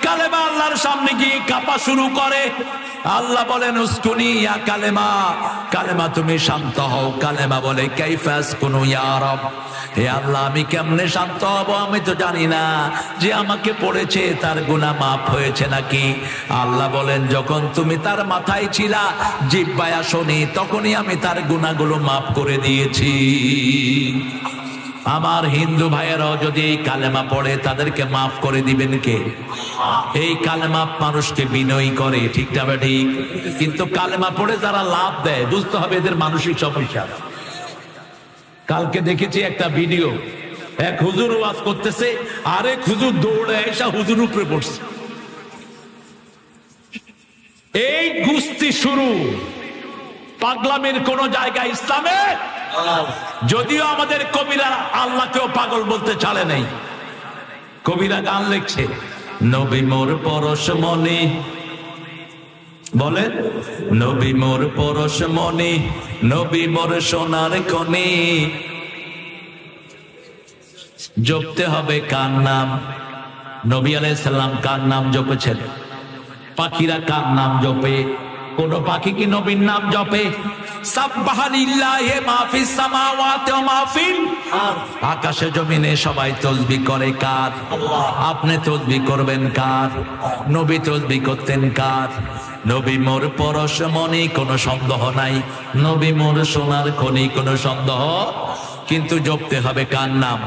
কালেমা আল্লাহর সামনে গিয়ে কাঁপা শুরু করে, আল্লাহ বলেন উসকুনি ইয়া কালেমা, কালেমা তুমি শান্ত হও। কালেমা বলে কাইফা আসকুনু ইয়া রব, হে আল্লাহ আমি কেমনে শান্ত হব? আমি তো জানি না যে আমাকে পড়েছে তার গুনাহ মাফ হয়েছে নাকি। আল্লাহ বলেন, যখন তুমি তার মাথায় ছিলা, জিহ্বায় আসনি, তখনই আমি তার গুনাহগুলো মাফ করে দিয়েছি। আমার হিন্দু ভাইয়েরাও যদি এই কালেমা পড়ে, তাদেরকে মাফ করে দিবেন কে? এই কালেমা মানুষকে বিনয়ী করে, ঠিক না ঠিক? কিন্তু কালেমা পড়ে যারা লাভ দেয়, বুঝতে হবে এদের মানসিক সমস্যা। কালকে দেখেছি একটা ভিডিও, এক হুজুর ওয়াজ করতেছে, আরেক হুজুর দৌড়ে এসে হুজুর উপরে পড়ছে। এই গুস্তি শুরু পাগলামের কোন জায়গা ইসলামে? যদিও আমাদের কবিরা আল্লাহকেও পাগল বলতে চালে নাই। কবিরা গান লিখছে, নবী মোর পরশ মনে, বলেন নবী মোর পরশ মনে, নবী মোর সোনার কনে, জপতে হবে কার নাম? নবী আলাইহিস সালাম কার নাম জপেছেন? পাখিরা কার নাম জপে? কোন পাখি কি নবীর নাম জপে? সাবহানাল্লাহি মা ফিস সামাওয়াতি ওয়া মা ফিল আরদ, আকাশে জমিনে সবাই তাসবিহ করে কার? আপনি তাসবিহ করবেন কার? নবী তাসবিহ করতেন কার? নবী মোর পরশ মনি, কোনো সন্দেহ নাই। নবী মোর সোনার খনি, কোনো সন্দেহ। কিন্তু জপতে হবে কার নাম?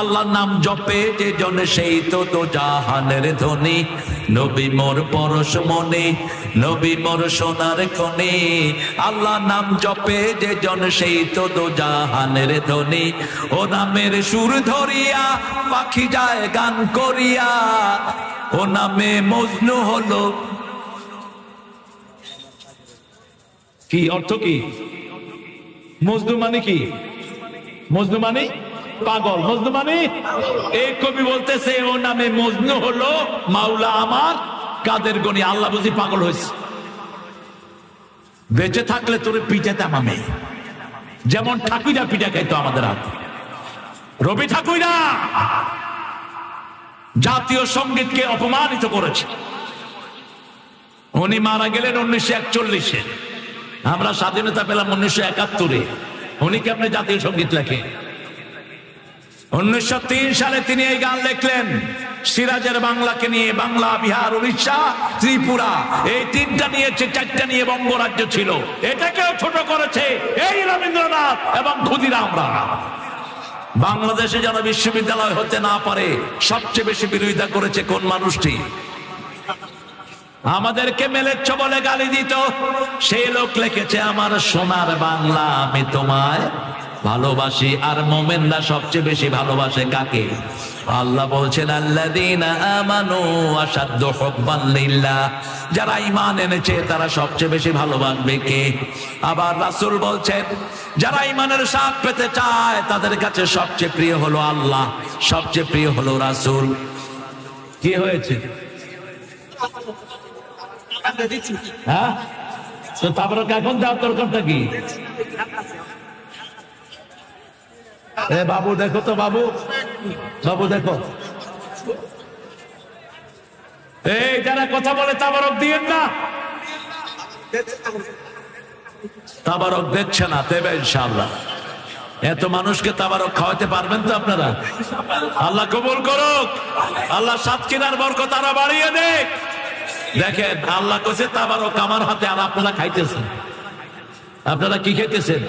আল্লাহর নাম জপে যে জন সেই তো জাহানের ধনী। নবী মোর পরশমণি, নবী মোর সোনার খনি। আল্লাহর নাম জপে যে জন সেই তো জাহানের ধনী। ও নামের সুর ধরিয়া পাখি যায় গান করিয়া, ও নামে মজনু হলো। কি অর্থ কি? মজনু মানে কি? মজনু মানে পাগল, মজনু মানে এই কবি বলতেছে ও নামে মজনু হলো মাওলা আমার কাদের গনি। আল্লাহ বুঝি পাগল হয়েছে? বেঁচে থাকলে তোরে পিটাতাম আমি, যেমন ঠাকুরা পিঠা খাইতো আমাদের হাত। রবি ঠাকুরা জাতীয় সঙ্গীতকে অপমানিত করেছে। উনি মারা গেলেন 1941-এ, আমরা স্বাধীনতা পেলাম 1971-এ। উনি কেমনে জাতীয় সঙ্গীত লেখে? 1903 সালে তিনি এই গান লিখলেন সিরাজের বাংলাকে নিয়ে। বাংলা, বিহার, উড়িষ্যা, ত্রিপুরা এই তিনটা নিয়েছে, চারটা নিয়ে বঙ্গরাজ্য ছিল। এটাকেও ছোট করেছে এই রবীন্দ্রনাথ এবং ক্ষুদিরাম রায়। বাংলাদেশে যেন বিশ্ববিদ্যালয় হতে না পারে সবচেয়ে বেশি বিরোধিতা করেছে কোন মানুষটি? আমাদেরকে মেলেচ্ছ বলে গালি দিত, সেই লোক লিখেছে আমার সোনার বাংলা আমি তোমায় ভালোবাসি। আর মোমেনরা সবচেয়ে বেশি ভালোবাসে কাকে? আল্লাহ বলছেন আল্লাযীনা আমানু আশাদ্দু হুব্বান লিল্লাহ, যারা ঈমান এনেছে তারা সবচেয়ে বেশি ভালোবাসবে কে? আবার রাসূল বলছেন যারা ঈমানের স্বাদ পেতে চায় তাদের কাছে সবচেয়ে প্রিয় হলো আল্লাহ, সবচেয়ে প্রিয় হলো রাসূল। কি হয়েছে? হ্যাঁ, তো তারপরে এখন যাওয়ার দরকারটা কি? এ বাবু দেখো তো, বাবু, বাবু দেখো, এই যারা কথা বলে তাবারক দিয়েন না। তাবারক দিচ্ছে না, দেবে ইনশাআল্লাহ। এত মানুষকে তাবারক খাওয়াতে পারবেন তো আপনারা? আল্লাহ কবুল করুক, আল্লাহ সাতক্ষীরার বরকত আরো বাড়িয়ে দেখ। দেখেন আল্লাহ কইছে তাবারক আমার হাতে, আর আপনারা খাইতেছেন। আপনারা কি খাইতেছেন?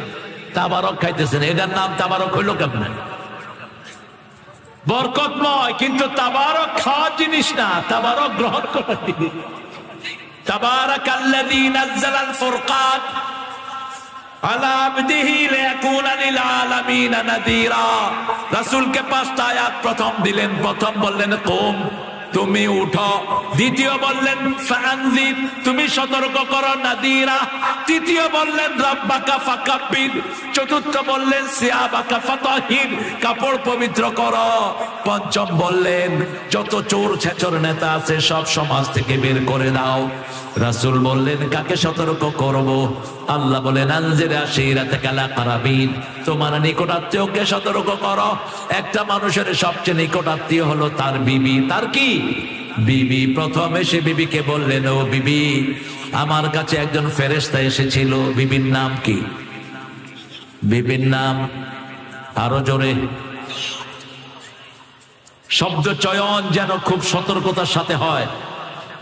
তাবারক খাইতেছেন। এটার নাম তাবারক হইল কেমন? বরকতময়, কিন্তু তাবারক খাওয়ার জিনিস না, তাবারক গ্রহণ করার জিনিস। তাবারাকাল্লাযী নাযালাল ফুরকান আলা আবদিহি লিয়াকুনা লিল আলামিনা নাযীরা। রাসূলকে 5টা আয়াত প্রথম দিলেন। প্রথম বললেন কুম, তুমি উঠো। দ্বিতীয় বললেন ফাআনযির, তুমি সতর্ক করো। নাযীরা। তৃতীয় বললেন রাব্বাকা ফাকাব্বির। চতুর্থ বললেন সিয়াবাকা ফাতাহির, কাপড় পবিত্র করো। পঞ্চম বললেন যত চোর ছেচর নেতা আছে সব সমাজ থেকে বের করে দাও। রাসূল বললেন কাকে সতর্ক করব? আল্লাহ বলেন আনজির আশীরাতাকাল আকরাবিন, তোমার নিকটাত্মীয়কে সতর্ক করো। একটা মানুষের সবচেয়ে নিকটাত্মীয় হলো তার বিবি। তার কি? বিবি। প্রথম এসে বিবিকে বললেন ও বিবি, আমার কাছে একজন ফেরেশতা এসেছিল। বিবির নাম কি? বিবির নাম আরো জোরে, শব্দ চয়ন যেন খুব সতর্কতার সাথে হয়।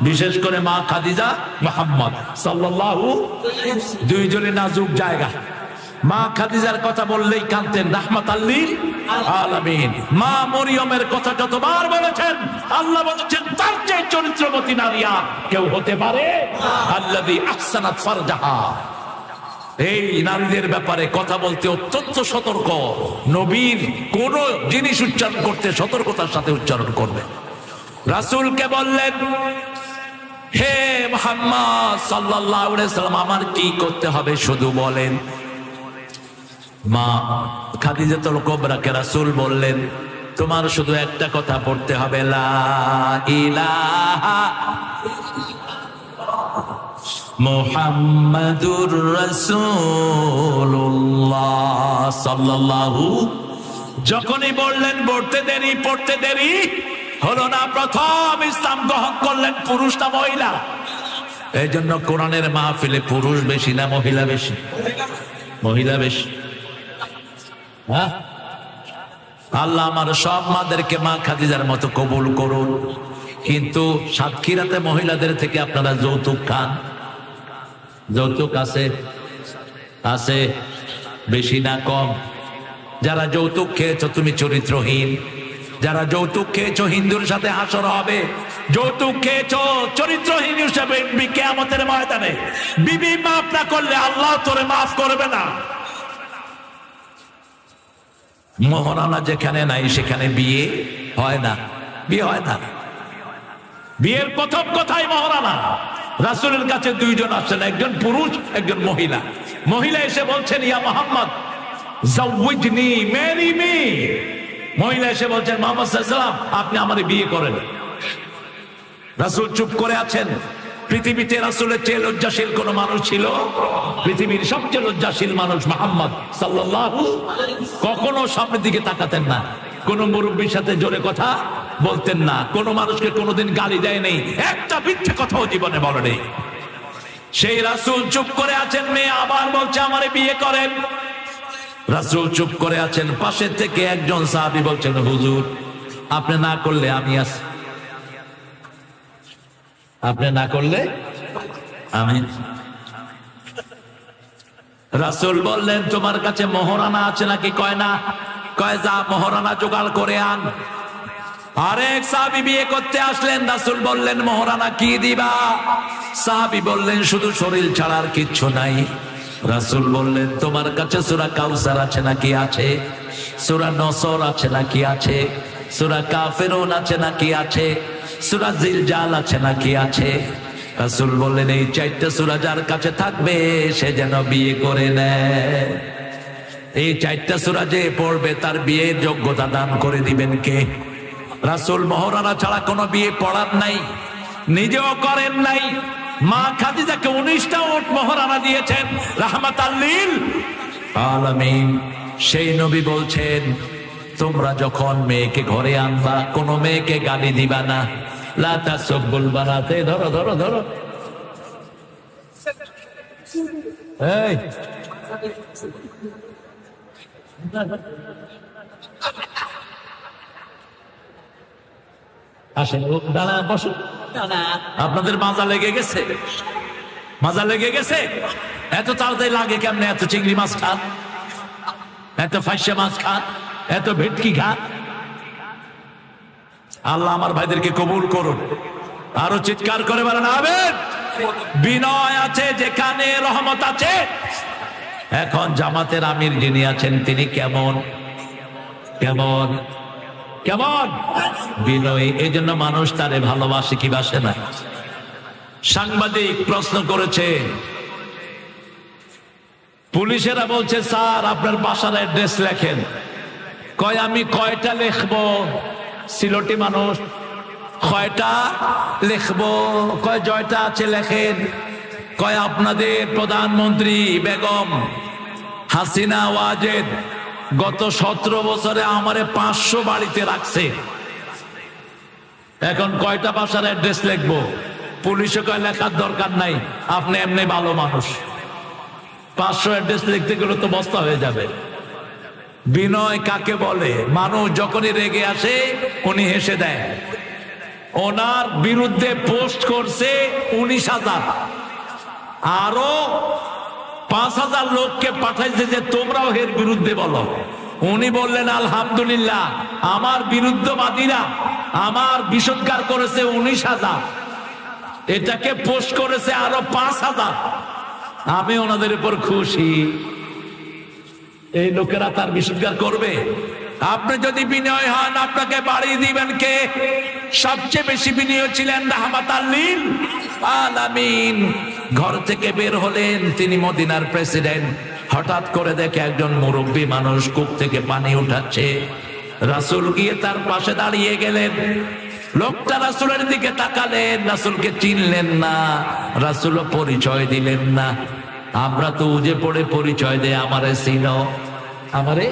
বিশেষ করে মা খাদিজা, মুহাম্মদ সাল্লাল্লাহু, দুইজনে নাজুক জায়গা। মা খাদিজার কথা বললেই কাঁদতেন, রাহমাতাল লিল আলামিন। মা মরিয়মের কথা যতবার বলেছেন আল্লাহ বলেছেন তার চেয়ে চরিত্রবতী নারী আর কেউ হতে পারে? আল্লাযী আহসানাত ফারজাহা। এই নারীদের ব্যাপারে কথা বলতে অত্যন্ত সতর্ক। নবীর কোন জিনিস উচ্চারণ করতে সতর্কতার সাথে উচ্চারণ করবে। রাসূলকে বললেন হে মুহাম্মদ সাল্লাল্লাহু আলাইহি ওয়াসাল্লাম, আমার কি করতে হবে শুধু বলেন। মা খাদিজাতুল কুবরাকে রাসূল বললেন তোমার শুধু একটা কথা পড়তে হবে, লা ইলাহা মুহাম্মাদুর রাসূলুল্লাহ সাল্লাল্লাহু। যখনই বললেন পড়তে দেরি হলো না। প্রথম ইসলাম গ্রহণ করলেন পুরুষ না মহিলা? এই জন্য কোরআনের মাহফিলে পুরুষ বেশি না মহিলা বেশি? মহিলা বেশি। হ্যাঁ, আল্লাহ আমার সব মাদেরকে মা খাদিজার মতো কবুল করুন। কিন্তু সাতক্ষীরাতে মহিলাদের থেকে আপনারা যৌতুক খান। যৌতুক আছে? আছে, বেশি না কম? যারা যৌতুক খেয়েছ তুমি চরিত্রহীন। যারা যৌতুক খেয়েছো হিন্দুর সাথে হাসর হবে, যৌতুক খেয়েছো চরিত্রহীন হিসেবে কিয়ামতের ময়দানে বিবি মাফ না করলে আল্লাহ তোরে মাফ করবে না। মোহরানা যেখানে নাই সেখানে বিয়ে হয় না, বিয়ে হয় না। বিয়ের প্রথম কথাই মহারানা। রাসূলের কাছে দুইজন আসছেন, একজন পুরুষ একজন মহিলা। মহিলা এসে বলছেন, ইয়া মুহাম্মদ জাওয়াজনি, ম্যারি মি। মহিলা এসে বলছেন, মুহাম্মদ সাল্লাল্লাহু আলাইহি ওয়াসাল্লাম আপনি আমারে বিয়ে করেন। রাসূল চুপ করে আছেন। পৃথিবীতে রাসূলের চেয়ে লজ্জাশীল কোন মানুষ ছিল? পৃথিবীর সবচেয়ে লজ্জাশীল মানুষ মুহাম্মদ সাল্লাল্লাহু আলাইহি ওয়াসাল্লাম। কখনো সামনের দিকে তাকাতেন না, কোন মুরব্বীর সাথে জোরে কথা বলতেন না, কোন মানুষকে কোনোদিন গালি দেয় নেই, একটা মিথ্যে কথাও জীবনে বলেনি। সেই রাসূল চুপ করে আছেন, মেয়ে আবার বলছে আমারে বিয়ে করেন। রাসূল চুপ করে আছেন। পাশে থেকে একজন সাহাবী বলছেন, হুজুর আপনি না করলে আমি আছি, আপনি না করলে আমি। রাসূল বললেন, তোমার কাছে মোহরানা আছে নাকি? কয় না। কয় যা মোহরানা জোগাড় করে আন। আরেক সাহাবী বিয়ে করতে আসলেন। রাসূল বললেন, মোহরানা কি দিবা? সাহাবী বললেন, শুধু শরীর ছাড়া আর কিচ্ছু নাই। রাসূল বললেন, তোমার কাছে সূরা কাউসার আছে নাকি? আছে। সূরা নসর আছে নাকি? আছে। সূরা কাফিরুন আছে নাকি? আছে। সূরা জিলজাল আছে নাকি? আছে। রাসূল বললেন, এই চারটি সূরা যার কাছে থাকবে সে যেন বিয়ে করে নেয়। এই চারটি সূরা যে পড়বে তার বিয়ের যোগ্যতা দান করে দিবেন কে? রাসূল মোহরানা ছাড়া কোনো বিয়ে পড়ান নাই, নিজেও করেন নাই। মা খাদিজাকে 19টা উট মোহরানা দিয়েছেন রাহমাতাল লিল আলামিন। সেই নবী বলছেন, তোমরা যখন মেয়েকে ঘরে আনবা কোনো মেয়েকে গালি দিবা না। লা তাসুবুল বানাতে, ধরো ধরো ধরো, এই আসেন, দাঁড়া বসো। আপনাদের মাজা লেগে গেছে? মাজা লেগে গেছে? এত তাড়াতাড়ি লাগে কেমনে? এত চিংড়ি মাছ খান, এত ফাঁসা মাছ খান, এত ভেটকি খান। আল্লাহ আমার ভাইদেরকে কবুল করুন। আরো চিৎকার করে বলেন আমিন। বিনয় আছে যেখানে রহমত আছে। এখন জামাতের আমির যিনি আছেন তিনি কেমন কেমন কেমন? বিনয়। এই জন্য মানুষ তারে ভালোবাসে কি বাসে না? সাংবাদিক প্রশ্ন করেছে, পুলিশেরা বলছে স্যার আপনার বাসার অ্যাড্রেস লেখেন। কয় আমি কয়টা লিখবো? সিলটি মানুষ, কয়টা লিখবো? কয় জয়টা আছে লেখেন। কয় আপনাদের প্রধানমন্ত্রী বেগম হাসিনা ওয়াজেদ গত 17 বছরে আমারে 500 বাড়িতে রাখছে। এখন কয়টা বাসার অ্যাড্রেস লিখবো? পুলিশে কয় লেখার দরকার নাই, আপনি এমনি ভালো মানুষ, 500 অ্যাড্রেস লিখতে গেলে তো বস্তা হয়ে যাবে। বিনয় কাকে বলে? মানুষ যখনই রেগে আসে উনি হেসে দেয়। ওনার বিরুদ্ধে পোস্ট করছে 19,000, আরো 5,000 লোককে পাঠাইছে যে তোমরাও এর বিরুদ্ধে বলো। উনি বললেন আলহামদুলিল্লাহ, আমার বিরুদ্ধবাদীরা আমার বিষোদ্গার করেছে 19,000, এটাকে পোস্ট করেছে আরো 5,000। আমি ওনাদের উপর খুশি। এই লোকেরা তার বিষোদ্গার করবে? আপনি যদি বিনয় হন আপনাকে বাড়িয়ে দিবেন কে? সবচেয়ে বেশি বিনয় ছিলেন রাহমাতাল লিল আলামিন। ঘর থেকে বের হলেন, তিনি মদিনার প্রেসিডেন্ট। হঠাৎ করে দেখে একজন মুরব্বী মানুষ কূপ থেকে পানি উঠাচ্ছে। রাসূল গিয়ে তার পাশে দাঁড়িয়ে গেলেন। লোকটা রাসূলের দিকে তাকালেন, রাসূলকে চিনলেন না, রাসূলও পরিচয় দিলেন না। আমরা তো উজে পড়ে পরিচয় দেয়, আমারে চিনো, আমারে।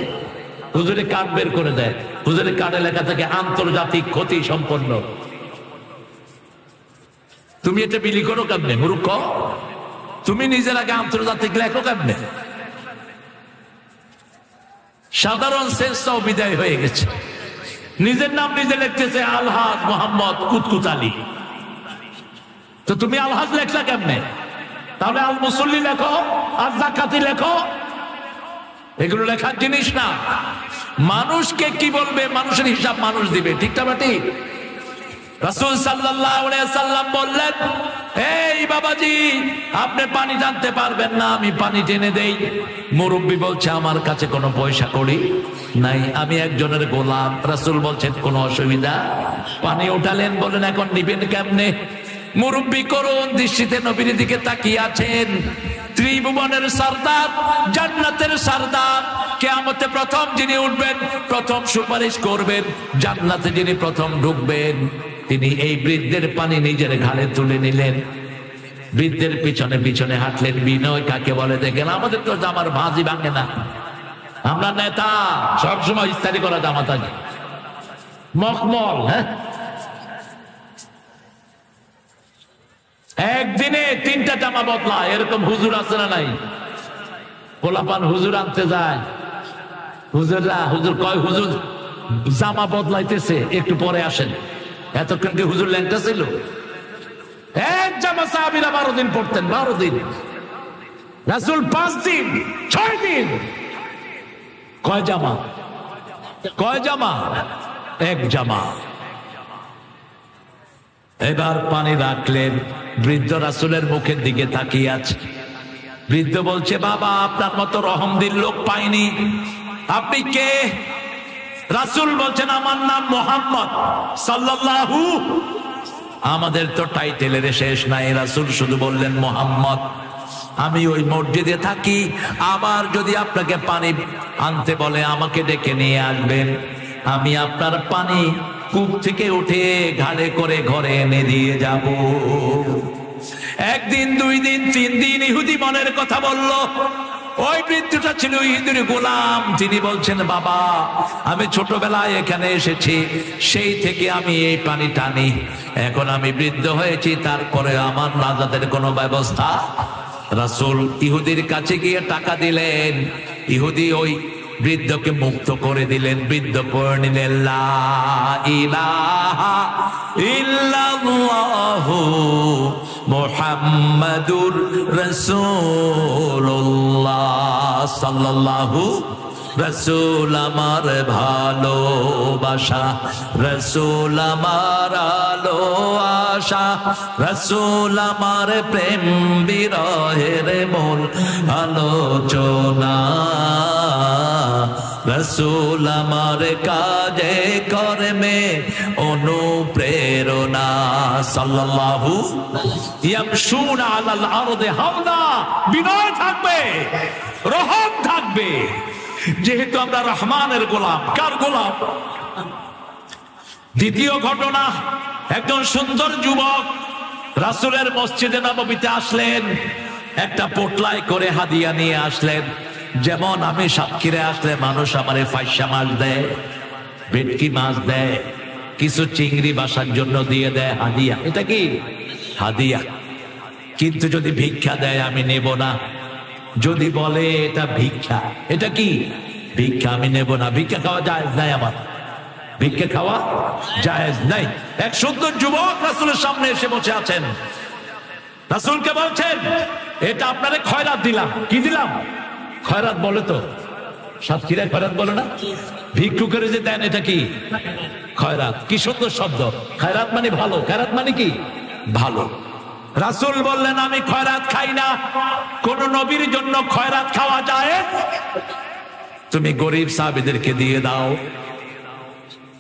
হুজুরে কার্ড বের করে দেয়, হুজুরে কার্ডে লেখা থাকে আন্তর্জাতিক ক্ষতি সম্পন্ন। তুমি এটা বিলি করো কেমনে মূর্খ? তুমি নিজের আগে আন্তর্জাতিক লেখো কেমনে? সাধারণ সেন্সটাও বিদায় হয়ে গেছে। নিজের নাম নিজে লিখতেছে আলহাজ মোহাম্মদ কুতকুত আলী। তো তুমি আলহাজ লেখলা কেমনে? তাহলে আল মুসল্লি লেখো, আর জাকাতি লেখো। এগুলো লেখার জিনিস না। মানুষকে কি বলবে, মানুষের হিসাব মানুষ দিবে, ঠিক না ঠিক? রাসূল সাল্লাল্লাহু আলাইহি সাল্লাম বললেন, এই বাবাজি আপনি পানি টানতে পারবেন না, আমি পানি টেনে দেই। মুরব্বী বলছে আমার কাছে কোনো পয়সা কড়ি নাই, আমি একজনের গোলাম। রাসূল বলছেন কোনো অসুবিধা। পানি উঠালেন, বলেন এখন নিবেন কেমনে? মুরব্বী করুন দৃষ্টিতে নবীর দিকে তাকিয়ে আছেন। ত্রিভুবনের সরদার, জান্নাতের সরদার, কিয়ামতে প্রথম যিনি উঠবেন, প্রথম সুপারিশ করবেন, জান্নাতে যিনি প্রথম ঢুকবেন, তিনি এই বৃদ্ধের পানি নিজের ঘাড়ে তুলে নিলেন। বৃদ্ধের পিছনে পিছনে হাঁটলেন। বিনয় কাকে বলে দেখেন? আমাদের তো জামার ভাঁজি ভাঙে না, আমরা নেতা, সবসময় ইস্তারি করা জামা থাকে, মখমল। হ্যাঁ, একদিনে 3টা জামা বদলায়, এরকম হুজুর আছে না নাই? পোলাপান হুজুর আনতে যায়, হুজুররা হুজুর কয় হুজুর জামা বদলাইতেছে, একটু পরে আসেন। এতক্ষণ কি হুজুর ল্যাংটা ছিল? এক জামা সাহাবীরা 12 দিন পড়তেন, 12 দিন। রাসূল 5 দিন, 6 দিন। কয় জামা? কয় জামা? এক জামা। এবার পানি রাখলেন, বৃদ্ধ রাসূলের মুখের দিকে তাকিয়ে আছে। বৃদ্ধ বলছে, বাবা আপনার মতো রহমদিল লোক পাইনি, আপনি কে? রাসূল বলছেন, আমার নাম মুহাম্মদ সাল্লাল্লাহু। আমাদের তো টাইটেলের শেষ নাই, রাসূল শুধু বললেন মুহাম্মদ। আমি ওই মসজিদে থাকি, আবার যদি আপনাকে পানি আনতে বলে আমাকে ডেকে নিয়ে আসবেন, আমি আপনার পানি কূপ থেকে উঠে ঘাড়ে করে ঘরে এনে দিয়ে যাব। একদিন, 2 দিন, 3 দিন ইহুদি মনের কথা বলল। ওই বৃদ্ধটা ছিল ইহুদির গোলাম। তিনি বলছেন, বাবা আমি ছোটবেলায় এখানে এসেছি, সেই থেকে আমি এই পানি টানি, এখন আমি বৃদ্ধ হয়েছি, তারপরে আমার নাজাতের কোনো ব্যবস্থা। রাসূল ইহুদির কাছে গিয়ে টাকা দিলেন, ইহুদি ওই বৃদ্ধকে মুক্ত করে দিলেন। বৃদ্ধ পড়ে নিলেন, লা ইলাহা ইল্লাল্লাহু মুহাম্মাদুর রাসূলুল্লাহ সাল্লাল্লাহু। রাসূল আমার ভালোবাসা, রাসূল আমার আলো আশা, রাসূল আমার প্রেম বিরহের মূল আলোচনা, রাসূল আমার কাজে কর্মে অনুপ্রেরণা। সাল্লাল্লাহু ইয়ামশুনা আলাল আরদি হাওদা। বিনয় থাকবে, রহম থাকবে, যেহেতু আমরা রহমানের গোলাম। কার গোলাম? দ্বিতীয় ঘটনা, একজন সুন্দর যুবক রাসূলের মসজিদে নববীতে আসলেন, একটা পোটলায় করে হাদিয়া নিয়ে আসলেন। যেমন আমি সাতক্ষীরে আসলে মানুষ আমারে ফাইসা মাছ দেয়, ভেটকি মাছ দেয়, কিছু চিংড়ি বাসার জন্য দিয়ে দেয় হাদিয়া। এটা কি হাদিয়া? কিন্তু যদি ভিক্ষা দেয় আমি নেব না। যদি বলে এটা ভিক্ষা, এটা কি ভিক্ষা, আমি নেব না। ভিক্ষা খাওয়া জায়েজ নাই, আমার ভিক্ষা খাওয়া জায়েজ নাই। এক সুন্দর যুবক রাসূলের সামনে এসে বসে আছেন। রাসূলকে বলছেন, এটা আপনারে খয়রাত দিলাম। কি দিলাম? খয়রাত বলে তো, সাতক্ষীরায় খয়রাত বলে না? ভিক্ষুকের যে দেন, এটা কি খয়রাত। কি সুন্দর শব্দ। খয়রাত মানে ভালো, খয়রাত মানে কি ভালো। রাসূল বললেন, আমি খয়রাত খাই না। কোন নবীর জন্য খয়রাত খাওয়া যায়? তুমি গরিব সাহাবীদেরকে দিয়ে দাও।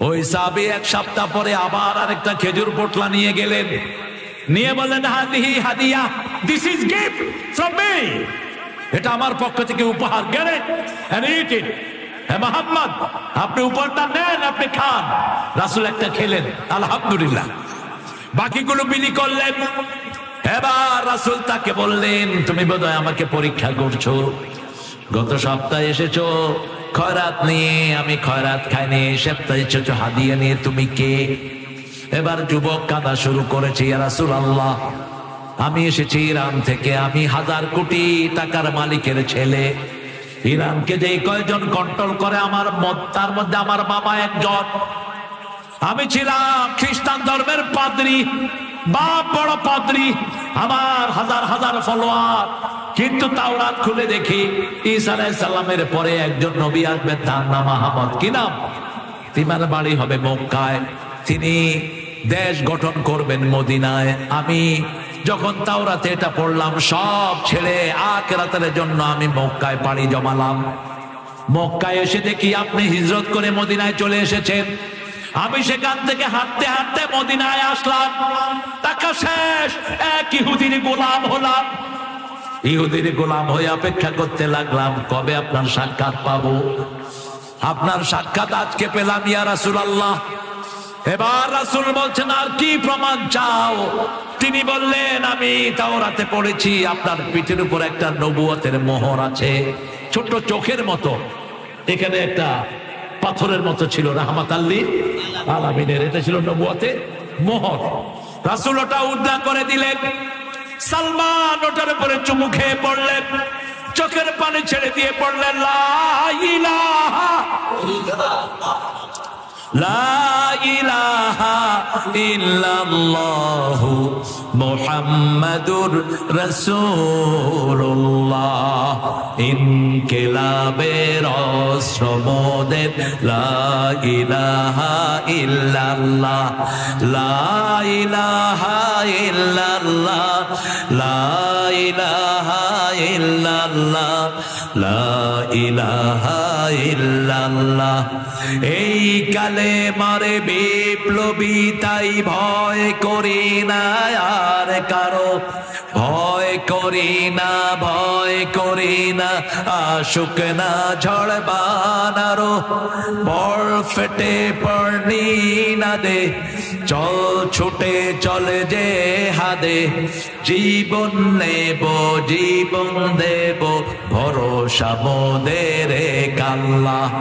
ওই সাহাবী 1 সপ্তাহ পরে আবার আরেকটা খেজুর পোটলা নিয়ে গেলেন, নিয়ে বললেন, হাদিহি হাদিয়া, this is gift from me. এটা আমার পক্ষ থেকে উপহার, গেট ইট এন্ড ইট ইট। হে মুহাম্মদ, আপনি উপহারটা নেন, আপনি খান। রাসূল একটা খেলেন, আলহামদুলিল্লাহ। বাকিগুলো বিলি করলেন। এবার রাসূল তাকে বললেন, তুমি বোধহয় আমাকে পরীক্ষা করছো। গত সপ্তাহে এসেছো খয়রাত নিয়ে, আমি খয়রাত খাইনি। এই সপ্তাহে এসেছো হাদিয়া নিয়ে, তুমি কে? এবার যুবক কাঁদা শুরু করেছে, ইয়া রাসূলুল্লাহ, আমি এসেছি ইরান থেকে, আমি 1000 কোটি টাকার মালিকের ছেলে। ইরানকে যে কয়জন কন্ট্রোল করে আমার তার মধ্যে আমার মামা একজন। আমি ছিলাম খ্রিস্টান ধর্মের পাদ্রী, বাপ বড় পাদ্রী, আমার হাজার হাজার ফলোয়ার। কিন্তু তাওরাত খুলে দেখি ঈসা আলাইহিস সালামের পরে একজন নবী আসবেন, তার নাম আহমদ। কি নাম? তিনার বাড়ি হবে মক্কায়, তিনি দেশ গঠন করবেন মদিনায়। আমি যখন তাওরাতে এটা পড়লাম, সব ছেড়ে আখিরাতের জন্য আমি মক্কায় পাড়ি জমালাম। মক্কায় এসে দেখি আপনি হিজরত করে মদিনায় চলে এসেছেন। আমি সেখান থেকে হাঁটতে হাঁটতে মদিনায় আসলাম। টাকা শেষ, এক ইহুদির গোলাম হলাম। ইহুদির গোলাম হয়ে অপেক্ষা করতে লাগলাম, কবে আপনার সাক্ষাৎ পাবো। আপনার সাক্ষাৎ আজকে পেলাম ইয়া রাসূলুল্লাহ। এবার রাসূল বলছেন, আর কি প্রমাণ চাও? তিনি বললেন, আমি তাওরাতে পড়েছি আপনার পিঠের উপর একটা নবুয়তের মোহর আছে, ছোট চোখের মতো, এখানে একটা পাথরের মতো ছিল, রাহমাতাল লিল আলামিনের, এটা ছিল নবুয়তের মোহর। রাসূল ওটা উদ্ধার করে দিলেন। সালমান ওটার উপরে চুমু খেয়ে পড়লেন, চোখের পানি ছেড়ে দিয়ে পড়লেন, লা ইলাহা লা ইলাহা ইল্লাল্লাহু মুহাম্মাদুর রাসূলুল্লাহ। ইনকিলাবের অস্ত্র মোদের, লা ইলাহা ইল্লাল্লাহ লা ইলাহা ইল্লাল্লাহ লা ইলাহা ইল্লাল্লাহ লা ইলাহা ইল্লাল্লাহ। এই কালে মারে বিপ্লবী, তাই ভয় করি না আর কারো, ভয় করি না, ভয় করি না, আশুক না ঝড় বানারো। বল ফেটে পড়নি না দে, চল ছুটে চলে যে হাদে। জীবন নেব, জীবন দেব, ভরসা মোদের আল্লাহ।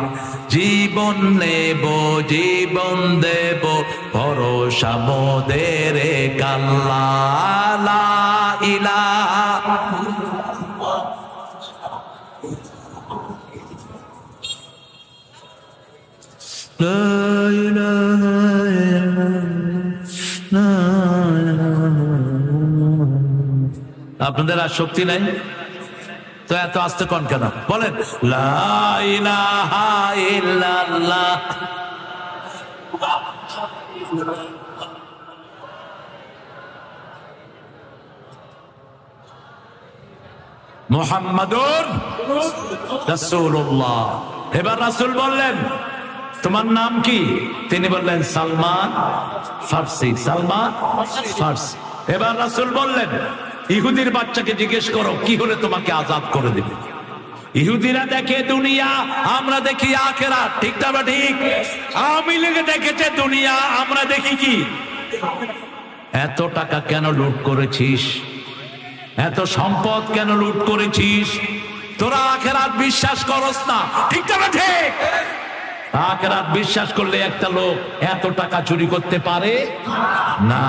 জীবন নেব, জীবন দেব, ভরসা মোদের আল্লাহ। লা ইলাহা আপনাদের আর শক্তি নাই তো, এত আস্তে কোন কেন বলেন? লা ইলাহা ইল্লাল্লাহ। মুহাম্মাদুর রাসূলুল্লাহ। এবার রাসূল বললেন, তোমার নাম কি? তিনি বললেন, সালমান ফারসি। সালমান ফারসি। এবার রাসূল বললেন, ইহুদির বাচ্চাকে জিজ্ঞেস করো কি হলে তোমাকে আজাদ করে দেবে। ইহুদিরা দেখে দুনিয়া, আমরা দেখি আখিরাত। ঠিক না বা ঠিক? আওয়ামী লীগে দেখেছে দুনিয়া, আমরা দেখি কি? এত টাকা কেন লুট করেছিস? এত সম্পদ কেন লুট করেছিস? তোরা আখিরাত বিশ্বাস করস না। ঠিক না বা ঠিক? আখিরাত বিশ্বাস করলে একটা লোক এত টাকা চুরি করতে পারে না।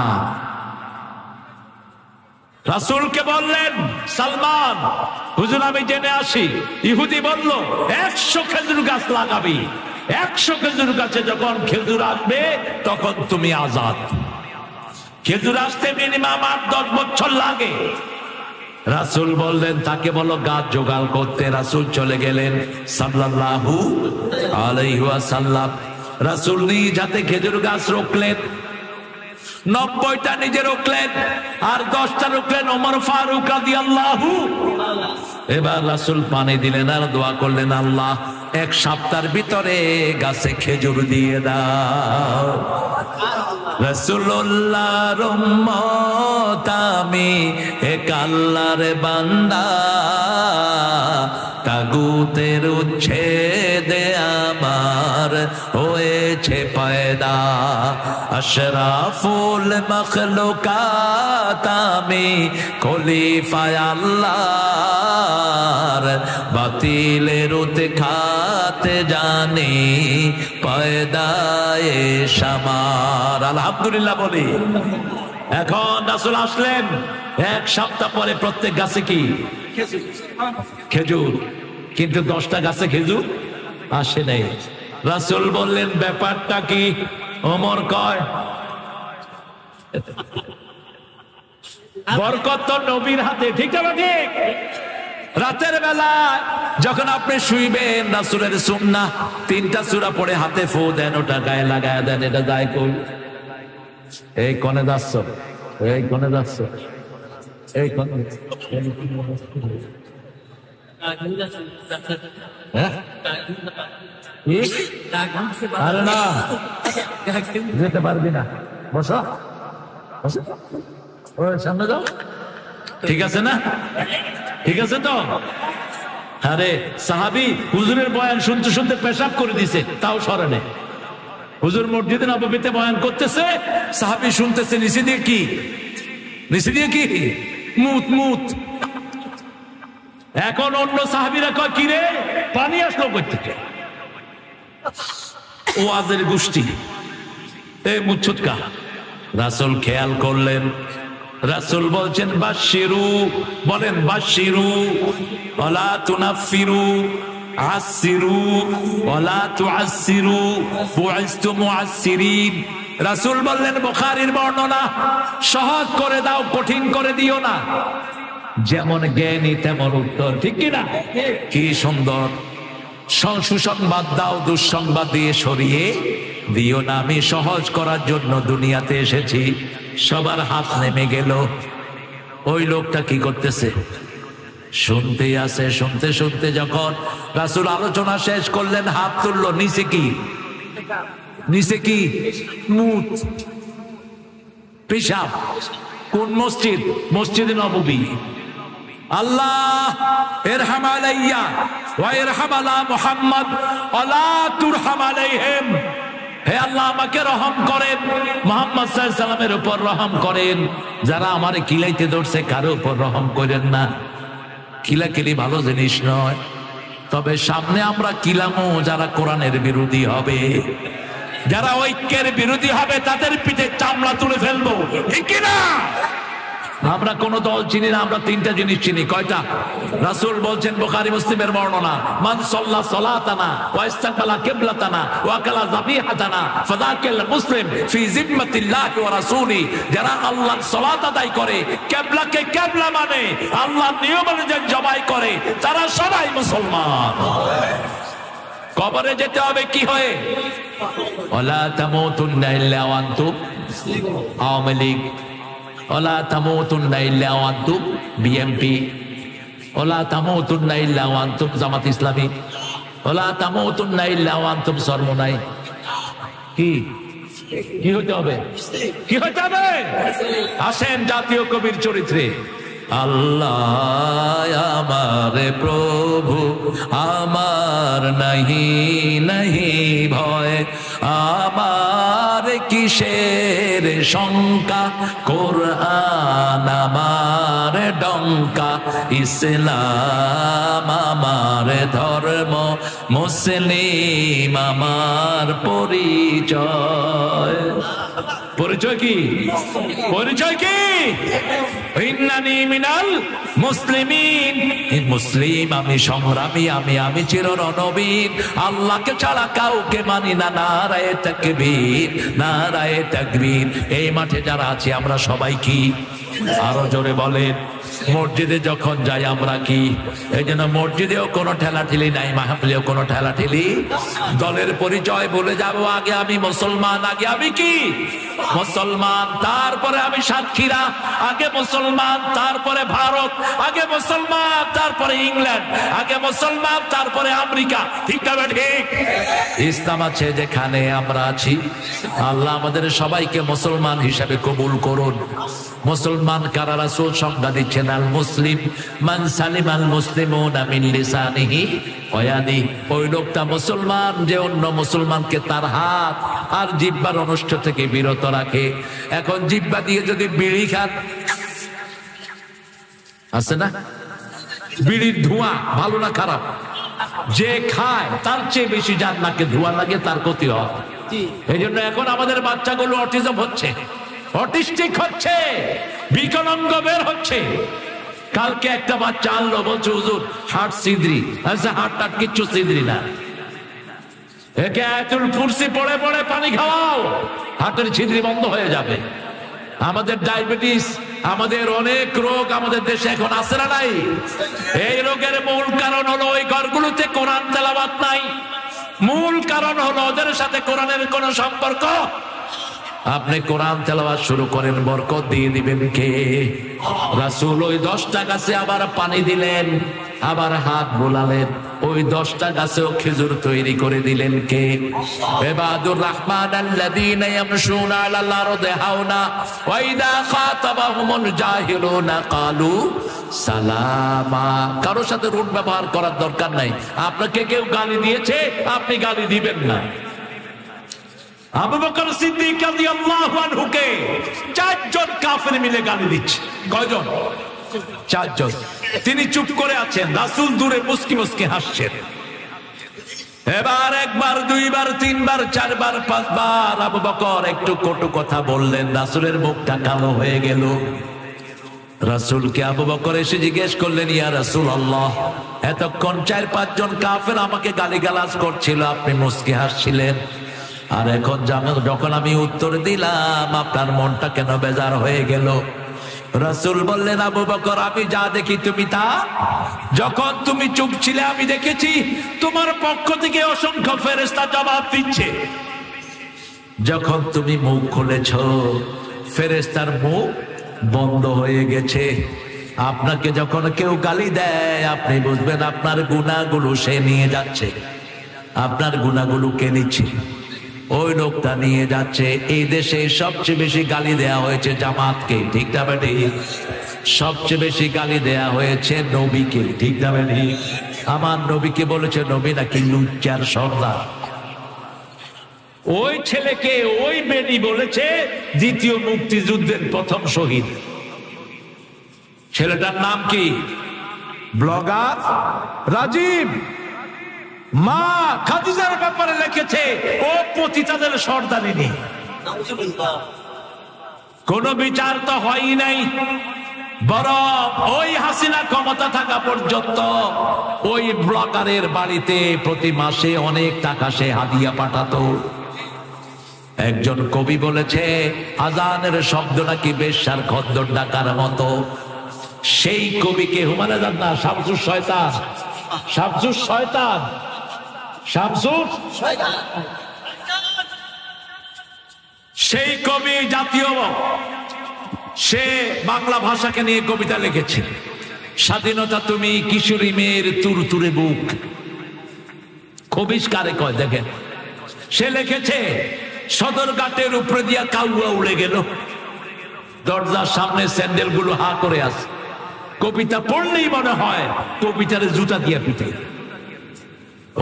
রাসূলকে বললেন, সালমান হুজুর আমি জেনে আসি। ইহুদি বলল, 100 খেজুর গাছ লাগাবি, 100 খেজুর গাছে যখন খেজুর আসবে তখন তুমি আজাদ। খেজুর আসতে মিনিমাম 8-10 বছর লাগে। রাসূল বললেন, তাকে বলো গাছ জোগাড় করতে। রাসূল চলে গেলেন সাল্লাল্লাহু আলাইহি ওয়াসাল্লাম। রাসূল নিজ হাতে খেজুর গাছ রোকলেন, 90টা নিজে রোকলেন, আর 10টা রোকলেন ওমর ফারুক রাদিয়াল্লাহু। এবার রাসূল পানি দিলেন আর দোয়া করলেন, আল্লাহ 1 সপ্তাহের ভিতরে গাছে খেজুর দিয়ে দাও। রাসূলুল্লাহর উম্মত আমি, এক আল্লাহর বান্দা, তাগুতের উচ্ছেদে আমার হয়েছে পয়দা। আশরাফুল মখলুকাত আমি, খলিফায়ে আল্লাহর, বাতিলের উৎখাত জানি পয়দায়ে শামার। আলহামদুলিল্লাহ বলি। এখন রাসূল আসলেন, 1 সপ্তাহ পরে প্রত্যেক গাছে কি? খেজুর। কিন্তু 10টা গাছে খেজুর আসে নাই। রাসূল বললেন, ব্যাপারটা কি? ওমর কয়, বরকত তো নবীর হাতে। ঠিক না ঠিক? রাতের বেলা যখন আপনি শুইবেন রাসূলের সুন্নাহ 3টা সূরা পড়ে হাতে ফু দেন, ওটা গায়ে লাগায় দেন, এটা দায় কই। এই কোণে যাচ্ছ, এই কোণে যাচ্ছ, এই কোণে, আরে না যেতে পারবি না, বসো বসো, ওই সামনে যাও, ঠিক আছে না? ঠিক আছে তো? আরে সাহাবী হুজুরের বয়ান শুনতে শুনতে পেশাব করে দিছে, তাও সরে নেই। হুজুর মসজিদে নববীতে বয়ান করতেছে, সাহাবী শুনতেছে, নিচে দিয়ে কি, নিচে দিয়ে কি মুত মুত। এখন অন্য সাহাবীরা কয় কি রে পানি আসলো কই থেকে? ওয়াজের গোষ্ঠী এই মুচ্ছুৎকা। রাসূল খেয়াল করলেন, রাসূল বলছেন বাশিরু, বলেন বাশিরু ওয়ালা তুনাফিরু, আসিরু ওয়ালা তুআসিরু, বুইস্তু মুআসসিরিন। রাসূল বললেন, বুখারীর বর্ণনা, সহজ করে দাও, কঠিন করে দিও না। যেমন জ্ঞানী তেমন উত্তর, ঠিক কি না? কি সুন্দর। সুসংবাদ দাও, দুঃসংবাদ দিয়ে সরিয়ে দিও না। আমি সহজ করার জন্য দুনিয়াতে এসেছি। সবার হাত নেমে গেল। ওই লোকটা কি করতেছে? শুনতে আছে। শুনতে শুনতে যখন রাসূল আলোচনা শেষ করলেন, হাত তুললো, নিচে কি, নিচে কি মুত, পেশাব। কোন মসজিদ? মসজিদে নববী। আল্লাহ ইরহাম আলাইয়া ওয়া ইরহাম আলা মুহাম্মদ ওয়া লা তুরহাম আলাইহিম। হে আল্লাহ আমাকে রহম করেন, মুহাম্মদ সাল্লাল্লাহু আলাইহি সাল্লামের উপর রহম করেন। যারা আমারে কিলাইতে ধরছে কারো উপর রহম করেন না। কিলাকিলি ভালো জিনিস নয়, তবে সামনে আমরা কিলামো যারা কোরআনের বিরোধী হবে, যারা ঐক্যের বিরোধী হবে, তাদের পিঠে চামড়া তুলে ফেলবো, ঠিক কি না? আমরা কোন দল চিনি না, আমরা 3টা জিনিস চিনি। কয়টা? রাসূল বলছেন, বুখারী মুসলিমের বর্ণনা, মান সাল্লা সালাতানা ওয়া ইস্তাকবালা কিবলাতানা ওয়া কালা যাবিহাতানা ফাযাকিল মুসলিম ফি জিম্মাতিল্লাহি ওয়া রাসূলি। যারা আল্লাহর সালাত আদায় করে, কিবলাকে কিবলা মানে, আল্লাহর নিয়ম অনুযায়ী জবাই করে, তারা সবাই মুসলমান। কবরে যেতে হবে কি হয়ে? ওয়ালা তামুতুন্না ইল্লা ওয়া আনতুম মুসলিমুন। আওয়ামী লীগ, ওয়ালা তামুতুন্না ইল্লা ওয়া আনতুম বিএনপি, ওয়ালা তামুতুন্না ইল্লা ওয়া আনতুম জামাত ইসলামী, ওয়ালা তামুতুন্না ইল্লা ওয়া আনতুম সরমনাই। কি কি হতে হবে? কি হতে হবে? আসেন জাতীয় কবির চরিত্রে। আল্লাহ আমার প্রভু, আমার নাহি নাহি ভয়, আমার কিসের শঙ্কা, কোরআন আমার ডঙ্কা, ইসলাম আমার ধর্ম, মুসলিম আমার পরিচয়। পরিচয় কি? পরিচয় কি? ইন্নানি মিনাল মুসলিমিন। মুসলিম আমি, সংগ্রামী আমি, আমি চির রণবীর, আল্লাহকে ছাড়া কাউকে মানি না। নারায়ে তাকবীর, নারায়ে তাকবীর। এই মাঠে যারা আছি আমরা সবাই কি? আরো জোরে বলেন। মসজিদে যখন যাই আমরা কি? এই জন্য মসজিদেও কোনো ঠেলাঠেলি নাই, মাহফিলেও কোনো ঠেলাঠেলি। দলের পরিচয় বলে যাব, আগে আমি মুসলমান, আগে আমি কি? মুসলমান। তারপরে আমি সাতক্ষীরা, আগে মুসলমান, তারপরে ভারত, আগে মুসলমান, তারপরে ইংল্যান্ড, আগে মুসলমান, তারপরে আমেরিকা। ঠিক আছে? ঠিক। ইসলাম আছে যেখানে আমরা আছি। আল্লাহ আমাদের সবাইকে মুসলমান হিসাবে কবুল করুন। মুসলমান কারা? রাসূল সংজ্ঞা দিচ্ছেন, আল মুসলিম মান সালিমাল মুসলিমুনা মিন লিসানিহি ওয়া ইয়াদিহি। ওই লোকটা মুসলমান যে অন্য মুসলমানকে তার হাত আর জিহ্বার অনুষ্ঠ থেকে বিরত রাখে। এখন জিহ্বা দিয়ে যদি বিড়ি খান, আছে না? বিড়ির ধোঁয়া ভালো না খারাপ? যে খায় তার চেয়ে বেশি যার নাকে ধোঁয়া লাগে, তার ক্ষতি হয়। এই জন্য এখন আমাদের বাচ্চাগুলো অটিজম হচ্ছে, অটিস্টিক হচ্ছে, বিকলাঙ্গ বের হচ্ছে। কালকে একটা বাচ্চা আনলো, বলছে হুজুর হার্ট ছিদ্রি। আচ্ছা, হার্ট টাট কিচ্ছু ছিদ্রি না, একে আয়াতুল কুরসি পড়ে পড়ে পানি খাওয়াও, হার্টের ছিদ্রি বন্ধ হয়ে যাবে। আমাদের ডায়াবেটিস আমাদের অনেক রোগ আমাদের দেশে এখন আছে না নাই? এই রোগের মূল কারণ হলো ওই ঘরগুলোতে কোরআন তেলাওয়াত নাই। মূল কারণ হলো ওদের সাথে কোরআনের কোনো সম্পর্ক। আপনি কোরআন তেলাওয়াত শুরু করেন, বরকত দিয়ে দিবেন কে? রাসূল ওই 10টা গাছে আবার পানি দিলেন, আবার হাত বোলালেন, ওই 10টা গাছেও খেজুর তৈরি করে দিলেন কে? ইবাদুর রহমান আল্লাযীনা ইয়ামশুনা আলাল আরদি হাওনা ওয়া ইযা খাতাবাহুমুল জাহিলুনা ক্বালু সালামা। কারোর সাথে রুট ব্যবহার করার দরকার নাই। আপনাকে কেউ গালি দিয়েছে, আপনি গালি দিবেন না। আবু বকর সিদ্দিক রাদিয়াল্লাহু আনহুকে 4 জন কাফের মিলে গালি দিচ্ছে। কয়জন? 4 জন। তিনি চুপ করে আছেন, রাসূল দূরে মুস্কি মুস্কি হাসছেন। এবার একবার, দুইবার, তিনবার, 4 বার, 5 বার আবু বকর একটু কটু কথা বললেন, রাসূলের মুখটা কালো হয়ে গেল। রাসূলকে আবু বকর এসে জিজ্ঞেস করলেন, ইয়া রাসূলুল্লাহ, এতক্ষণ 4-5 জন কাফের আমাকে গালিগালাজ করছিল, আপনি মুস্কি হাসছিলেন, আর এখন যখন আমি উত্তর দিলাম আপনার মনটা কেন বেজার হয়ে গেল? রাসূল বললেন, আবু বকর, আমি যা দেখি তুমি তা। যখন তুমি চুপ ছিলে আমি দেখেছি তোমার পক্ষ থেকে অসংখ্য ফেরেশতা জবাব দিচ্ছে। যখন তুমি মুখ খুলেছ ফেরেশতার মুখ বন্ধ হয়ে গেছে। আপনাকে যখন কেউ গালি দেয় আপনি বুঝবেন আপনার গুনাহগুলো সে নিয়ে যাচ্ছে। আপনার গুনাহগুলো কে নিচ্ছে? ওই লোকটা নিয়ে যাচ্ছে। এই দেশে সবচেয়ে বেশি গালি দেয়া হয়েছে জামাতকে, ঠিক না বেটি? সবচেয়ে বেশি গালি দেয়া হয়েছে নবীকে, ঠিক না বেটি? আমার নবীকে বলেছে নবী নাকি লুচ্চার সর্দার। ওই ছেলেকে ওই বেটি বলেছে দ্বিতীয় মুক্তিযুদ্ধের প্রথম শহীদ। ছেলেটার নাম কি? ব্লগার রাজীব। মা খাদিজার ব্যাপারে লিখেছে ও পতিতাদের সর্দারিনী। কোন বিচার তো হয়ই নাই, বরং ওই হাসিনা ক্ষমতা থাকা পর্যন্ত ওই ব্লগারের বাড়িতে প্রতি মাসে অনেক টাকা সে হাদিয়া পাঠাতো। একজন কবি বলেছে আজানের শব্দ নাকি বেশ্যার খদ্দর ডাকার মতো। সেই কবিকে হুমায়ুন আজাদ না, শামসুর শয়তান, শামসুর শয়তান, শামসুর শয়তান, সেই কবি জাতীয়, সে বাংলা ভাষাকে নিয়ে কবিতা লিখেছে। স্বাধীনতা তুমি কিশোরী মেয়ের তুরতুরে বুক। কবিস কারে কয় দেখেন। সে লিখেছে সদরঘাটের উপরে দিয়া কাউয়া উড়ে গেল, দরজার সামনে স্যান্ডেল গুলো হা করে আছে। কবিতা পড়লেই মনে হয় কবিতার জুতা দিয়া পিঠে।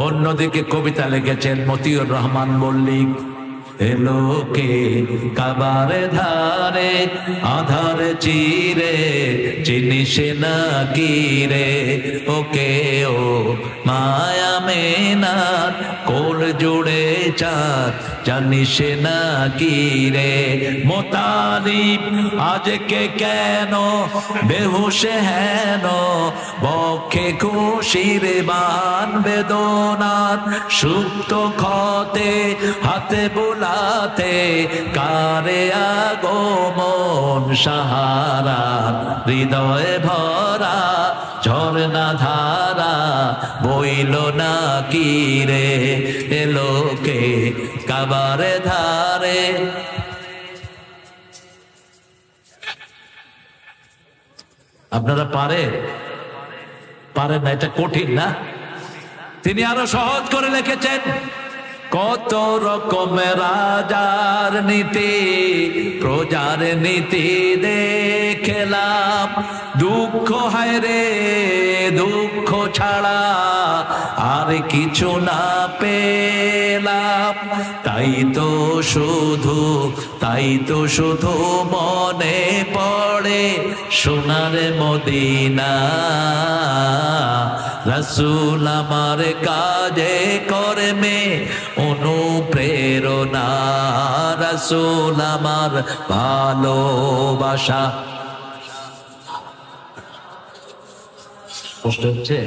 অন্যদিকে কবিতা লিখেছেন মতিউর রহমান মল্লিক। এলোকে কাবারে ধারে আধার চিরে চিনিস না কি রে, ওকে ও মায়া মেনার কোল জুড়ে চাঁদ জানিস না কি রে। মোতালিব আজকে কেন বেহুশ হেন, বক্ষে খুশির বান বেদনার সুপ্ত ক্ষতে হাতে বুলাতে কারে আগমন সাহারা হৃদয়ে ভরা ঝর্ণা ধারা বইল না কি রে। এলোকে কাবারে ধারে। আপনারা পারেন না? এটা কঠিন না? তিনি আরো সহজ করে লিখেছেন, কত রকমের রাজার নীতি প্রজার নীতি দেখলাম, দুঃখ হায় রে দুঃখ ছাড়া আর কিছু না পেলাম। তাই তো শুধু মনে পড়ে সোনার মদিনা। রাসূল আমার কাজে কর্মে অনুপ্রেরণা, রাসূল আমার ভালোবাসা। কষ্ট হচ্ছে?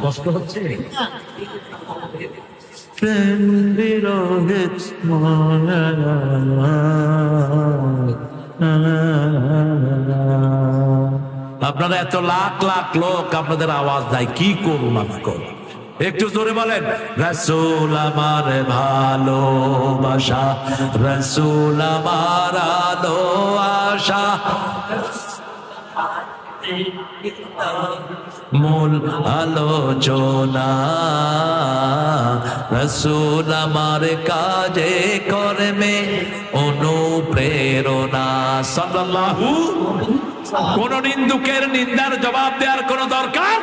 কষ্ট হচ্ছে? প্রেম বিরহে আপনারা এত লাখ লাখ লোক, আপনাদের আওয়াজ নাই, কি করুন আমি করুন? একটু জোরে বলেন, রাসূল আমার ভালোবাসা, রাসূল আমার আলো আশা, মূল আলোচনা, রাসূল আমার কাজে কর্মে অনুপ্রেরণা। সাল্লাল্লাহু। কোন নিন্দুকের নিন্দার জবাব দেওয়ার কোন দরকার?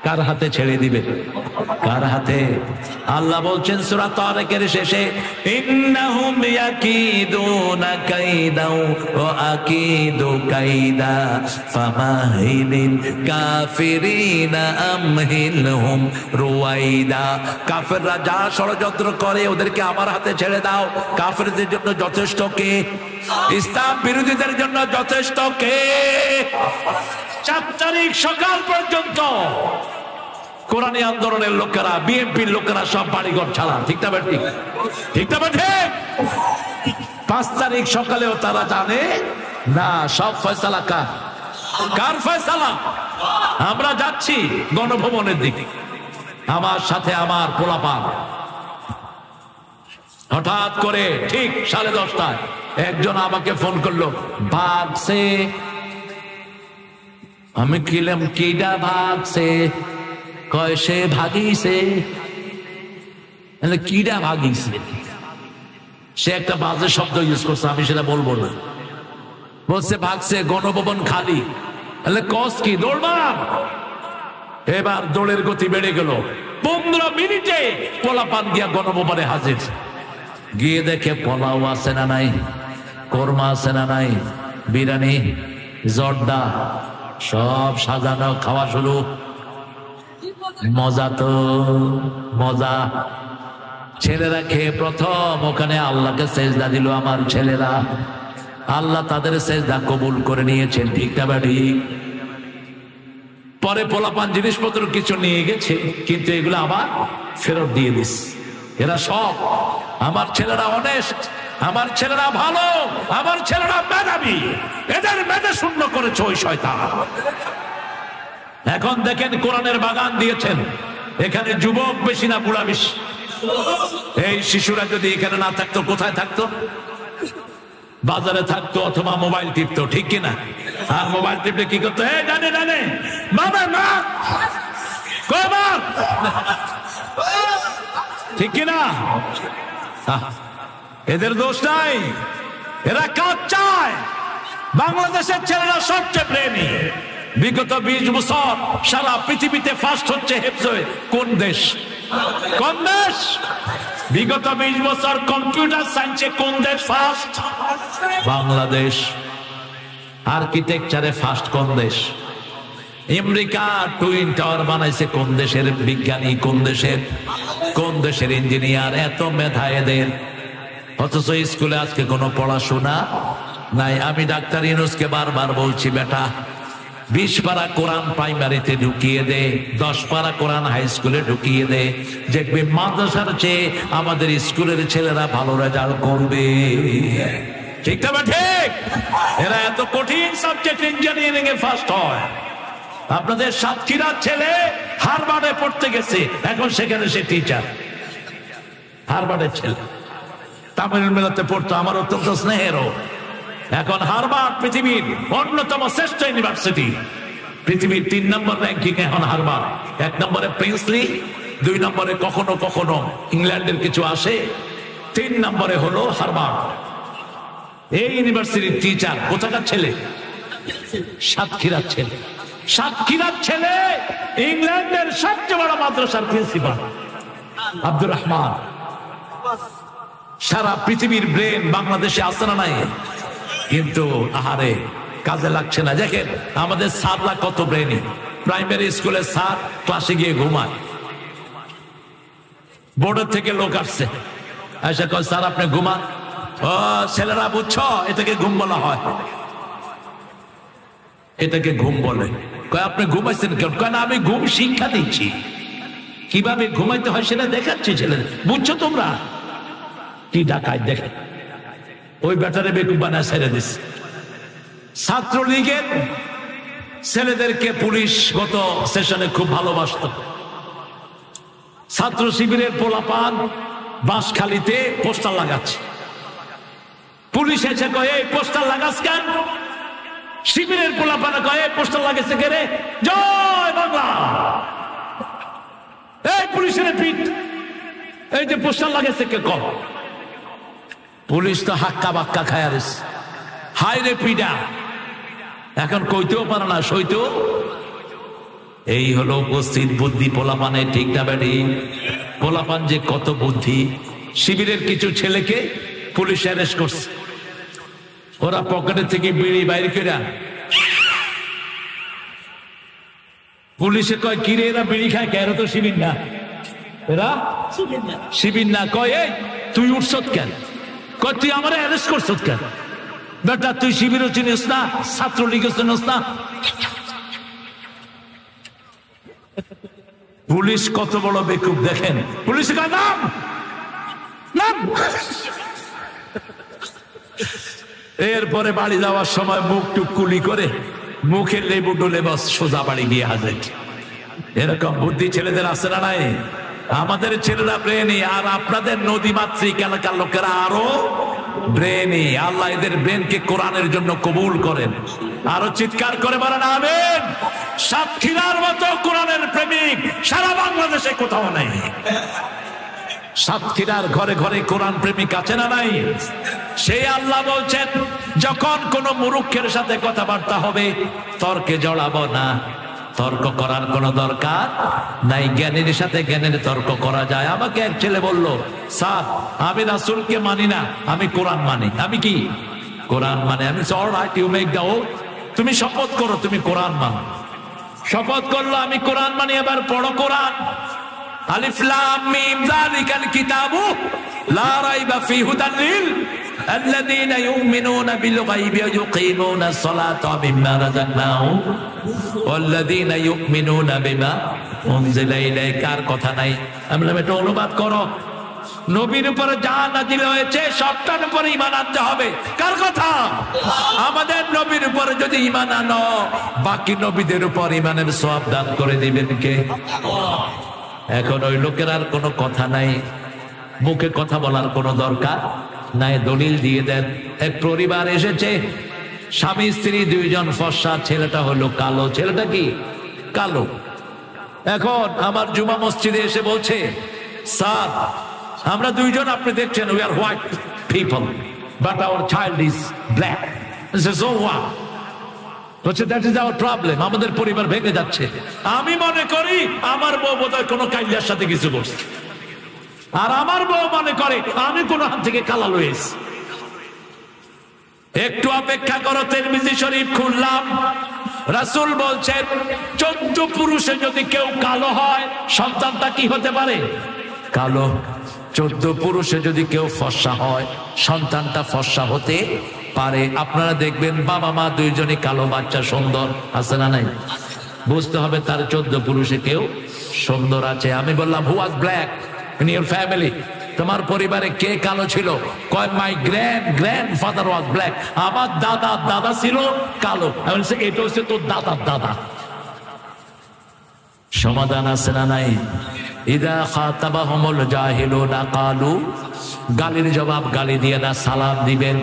কার হাতে ছেড়ে দিবে? কার হাতে? আল্লাহ বলছেন সূরা তারিকের শেষে, ইন্নাহুম ইয়াকিদুনা কাইদাও ওয়া আকিদু কাইদা ফামাহিলিল কাফিরিনা আমহিলহুম রুয়াইদা। কাফেররা যা ষড়যন্ত্র করে ওদেরকে আমার হাতে ছেড়ে দাও। কাফেরদের জন্য যথেষ্ট কে? ইসলাম বিরোধীদের জন্য যথেষ্ট কে? 4 তারিখ সকাল পর্যন্ত কোরআনী আন্দোলনের লোকেরা, বিএনপির লোকেরা সব বাড়িঘর ছাড়া। ঠিক না ঠিক? ঠিক না ঠিক? 5 তারিখ সকালেও তারা জানে না সব ফয়সালা কার? কার ফয়সালা? আমরা যাচ্ছি গণভবনের দিকে, আমার সাথে আমার পোলাপান। হঠাৎ করে ঠিক 10:30টায় একজন আমাকে ফোন করলো, ভাগছে। আমি কিলাম, কিডা ভাগছে? কয় সে ভাগিছে। কিডা ভাগিছে? সে একটা বাজে শব্দ ইউজ করছে, আমি সেটা বলবো না। বলছে ভাগছে, গণভবন খালি। কস কি? দৌড়বা। এবার দৌড়ের গতি বেড়ে গেল। 15 মিনিটে পোলাপান গিয়া গণভবনে হাজির। গিয়ে দেখে পোলাও আছে না নাই, কোরমা আছে না নাই, বিরিয়ানি, জর্দা সব সাজানো, খাওয়া শুরু। মজা তো মজা। ছেলেরা খেয়ে প্রথম ওখানে আল্লাহকে সেজদা দিল। আমার ছেলেরা, আল্লাহ তাদের সেজদা কবুল করে নিয়েছেন। ঠিক না ঠিক? পরে পোলাপান জিনিসপত্র কিছু নিয়ে গেছে, কিন্তু এগুলো আবার ফেরত দিয়ে দিস। এরা সব, আমার ছেলেরা অনেস্ট, আমার ছেলেরা ভালো, আমার ছেলেরা মেধাবী। এদের মেধা শূন্য করেছে ওই শয়তান। এখন দেখেন কোরআনের বাগান দিয়েছেন, এখানে যুবক বেশি না বুড়া বেশি? এই শিশুরা যদি এখানে না থাকতো কোথায় থাকতো? বাজারে থাকতো অথবা মোবাইল টিপতো। ঠিক কিনা? আর মোবাইল টিপলে কি করতো? জানে জানে মামা মা কবার। ঠিক কিনা? এদের দোষ নাই। এরা কাজ চায়। বাংলাদেশের ছেলেরা সবচেয়ে প্রেমী। বিগত 20 বছর সারা পৃথিবীতে ফার্স্ট হচ্ছে হেফজে। কোন দেশ? কোন দেশ? বিগত 20 বছর কম্পিউটার সায়েন্সে কোন দেশ ফার্স্ট? বাংলাদেশ। আর্কিটেকচারে ফার্স্ট কোন দেশ? আমেরিকা টুইন টাওয়ার বানাইছে কোন দেশের বিজ্ঞানী? কোন দেশের? কোন দেশের ইঞ্জিনিয়ার? এত মেধা এদের, অথচ স্কুলে আজকে কোনো পড়াশোনা নাই। আমি ডাক্তার ইউনূসকে বারবার বলছি, বেটা 20 পারা কোরআন প্রাইমারিতে ঢুকিয়ে দে, 10 পারা কোরআন হাই স্কুলে ঢুকিয়ে দে, দেখবে মাদ্রাসার চেয়ে আমাদের স্কুলের ছেলেরা ভালো রেজাল্ট করবে। ঠিক না ঠিক? এরা এত কঠিন সাবজেক্ট ইঞ্জিনিয়ারিং এ ফার্স্ট হয়। আপনাদের সাতক্ষীরার ছেলে হারবার্ডে পড়তে গেছে, এখন সেখানে সে টিচার। হারবার্ডের ছেলে তামিলনাড়ুতে পড়তো, আমার অত্যন্ত স্নেহেরও। এখন হারবার্ড পৃথিবীর অন্যতম শ্রেষ্ঠ ইউনিভার্সিটি। পৃথিবীর 3 নম্বর র্যাঙ্কিং এখন হারবার্ড। 1 নম্বরে প্রিন্সলি, 2 নম্বরে কখনো কখনো ইংল্যান্ডের কিছু আসে, 3 নম্বরে হলো হারবার্ড। এই ইউনিভার্সিটির টিচার কোথাকার ছেলে? সাতক্ষীরার ছেলে। সাতক্ষীরার ছেলে ইংল্যান্ডের সবচেয়ে বড় মাদ্রাসার প্রিন্সিপাল আব্দুর রহমান। সারা পৃথিবীর ব্রেন বাংলাদেশে আসে না নাই? কিন্তু আহারে কাজে লাগছে না। দেখেন আমাদের স্যাররা কত ব্রেনি। প্রাইমারি স্কুলের স্যার ক্লাসে গিয়ে ঘুমায়। বোর্ডের থেকে লোক আসছে, এসে কয় স্যার আপনি ঘুমান। ও ছেলেরা বুঝছো, এটাকে ঘুম বলা হয়। এটাকে ঘুম বলে। কয় আপনি ঘুমাইছেন কেন? কয় না আমি ঘুম শিক্ষা দিচ্ছি, কিভাবে ঘুমাইতে হয় সেটা দেখাচ্ছি ছেলেদের। বুঝছো তোমরা? কি ডাকায় দেখে। ওই ব্যাটারে বেকুব বানায় ছেড়ে দিছে। ছাত্রলীগের ছেলেদেরকে পুলিশ গত সেশনে খুব ভালোবাসত। ছাত্র শিবিরের পোলাপান বাঁশখালীতে পোস্টার লাগাচ্ছে। পুলিশ এসে কয়, এই পোস্টার লাগাস কেন? শিবিরের পোলাপানে কয়, এই পোস্টার লাগাচ্ছে কে রে? জয় বাংলা। এই পুলিশের পিঠ, এই যে পোস্টার লাগাচ্ছে কে কম? পুলিশ তো হাক্কা বাক্কা খায় আর হাই রে পিডা, এখন কইতেও পারে না, সইতেও। এই হলো উপস্থিত বুদ্ধি পোলাপানে, ঠিক না বেডি? পোলাপান যে কত বুদ্ধি। শিবিরের কিছু ছেলেকে পুলিশ অ্যারেস্ট করছে। ওরা পকেটের থেকে বিড়ি বাইরে করে পুলিশে কয়, কিরে এরা বিড়ি খায় কেন? তো শিবির না, এরা শিবির না। কয়, এই তুই উঠছত কেন? কয়, তুই আমার অ্যারেস্ট করছত কেন? বেটা তুই শিবিরও চিনিস না, ছাত্রলীগও চিনিস না। পুলিশ কত বড় বেকুব দেখেন। পুলিশ কয়, নাম নাম। এরপরে বাড়ি যাওয়ার সময় মুখ টুক কুলি করে মুখে লেবু ডলে বাস সোজা বাড়ি গিয়ে হাজির। এরকম বুদ্ধি ছেলেদের আছে না নাই? আমাদের ছেলেরা ব্রেনি, আর আপনাদের নদী মাতৃক এলাকার লোকেরা আরো ব্রেনি। আল্লাহ এদের ব্রেনকে কোরআনের জন্য কবুল করেন। আরো চিৎকার করে বলেন আমিন। সাতক্ষীরার মতো কোরআনের প্রেমিক সারা বাংলাদেশে কোথাও নাই। সাতক্ষীরার ঘরে ঘরে কোরআন প্রেমিক আছে না নাই? সেই আল্লাহ বলছেন, যখন কোন মূর্খের সাথে কথাবার্তা হবে তর্কে জড়াবো না। তর্ক করার কোন দরকার নাই, জ্ঞানীর সাথে জ্ঞানের তর্ক করা যায়। আমাকে এক ছেলে বলল, স্যার আমি রাসূলকে মানি না, আমি কোরআন মানি। আমি কি কোরআন মানে? আমি alright, you make the oath. তুমি শপথ করো তুমি কোরআন মানো। শপথ করলো আমি কোরআন মানি। এবার পড়ো কোরআন। আলিফ লাম মিম যালিকাল কিতাবু লা রাইবা ফীহি হুদাল লিল আল্লাযীনা ইউমিনুনা বিল গায়বি ওয়া ইউকিমুনাস সালাতা ওয়া মিম্মা রাযাকনাহুম ওয়াল্লাযীনা ইউমিনুনা বিমা উনজিলা ইলাইকা। আর কথা নাই। আমরা এটা অনুবাদ করো। নবীর উপরে যা নাযিল হয়েছে সবটার উপরে ঈমান আনতে হবে। কার কথা? আমাদের নবীর উপরে যদি ঈমান আনো, বাকি নবীদের উপর ঈমানের সওয়াব দান করে দিবেন কে? এখন ওই লোকের আর কোনো কথা নাই, মুখে কথা বলার কোনো দরকার নাই, দলিল দিয়ে দেন। এক পরিবার এসেছে, স্বামী স্ত্রী দুইজন ফর্সা, ছেলেটা হলো কালো। ছেলেটা কি কালো। এখন আমার জুমা মসজিদে এসে বলছে, স্যার আমরা দুইজন, আপনি দেখছেন we are white people but hour child is black. So what? বলছে দ্যাট ইজ আওয়ার প্রবলেম। আমাদের পরিবার ভেঙে যাচ্ছে। আমি মনে করি আমার বউ বোধহয় কোনো কাইয়ার সাথে কিছু করছে, আর আমার বউ মনে করে আমি কোনো হাত থেকে কালা লয়েছি। একটু অপেক্ষা করো, তিরমিজি শরীফ খুললাম। রাসূল বলছেন 14 পুরুষে যদি কেউ কালো হয় সন্তানটা কি হতে পারে? কালো। 14 পুরুষে যদি কেউ ফর্সা হয় সন্তানটা ফর্সা হতে পারে। আপনারা দেখবেন বাবা মা দুইজনই কালো, বাচ্চা সুন্দর আছে না নাই? বুঝতে হবে তার 14 পুরুষে কেউ সুন্দর আছে। আমি বললাম, হু ওয়াজ ব্ল্যাক ইন ইওর ফ্যামিলি? তোমার পরিবারে কে কালো ছিল? কয় মাই গ্র্যান্ডফাদার ওয়াজ ব্ল্যাক। আমার দাদা ছিল কালো। আমি বলছি এটা হচ্ছে তোর দাদার দাদা। সমাধান আছে না নাই? ইদা খাতাবাহুমুল জাহিলুনা ক্বালু, গালির জবাব গালি দিয়ে না, সালাম দিবেন।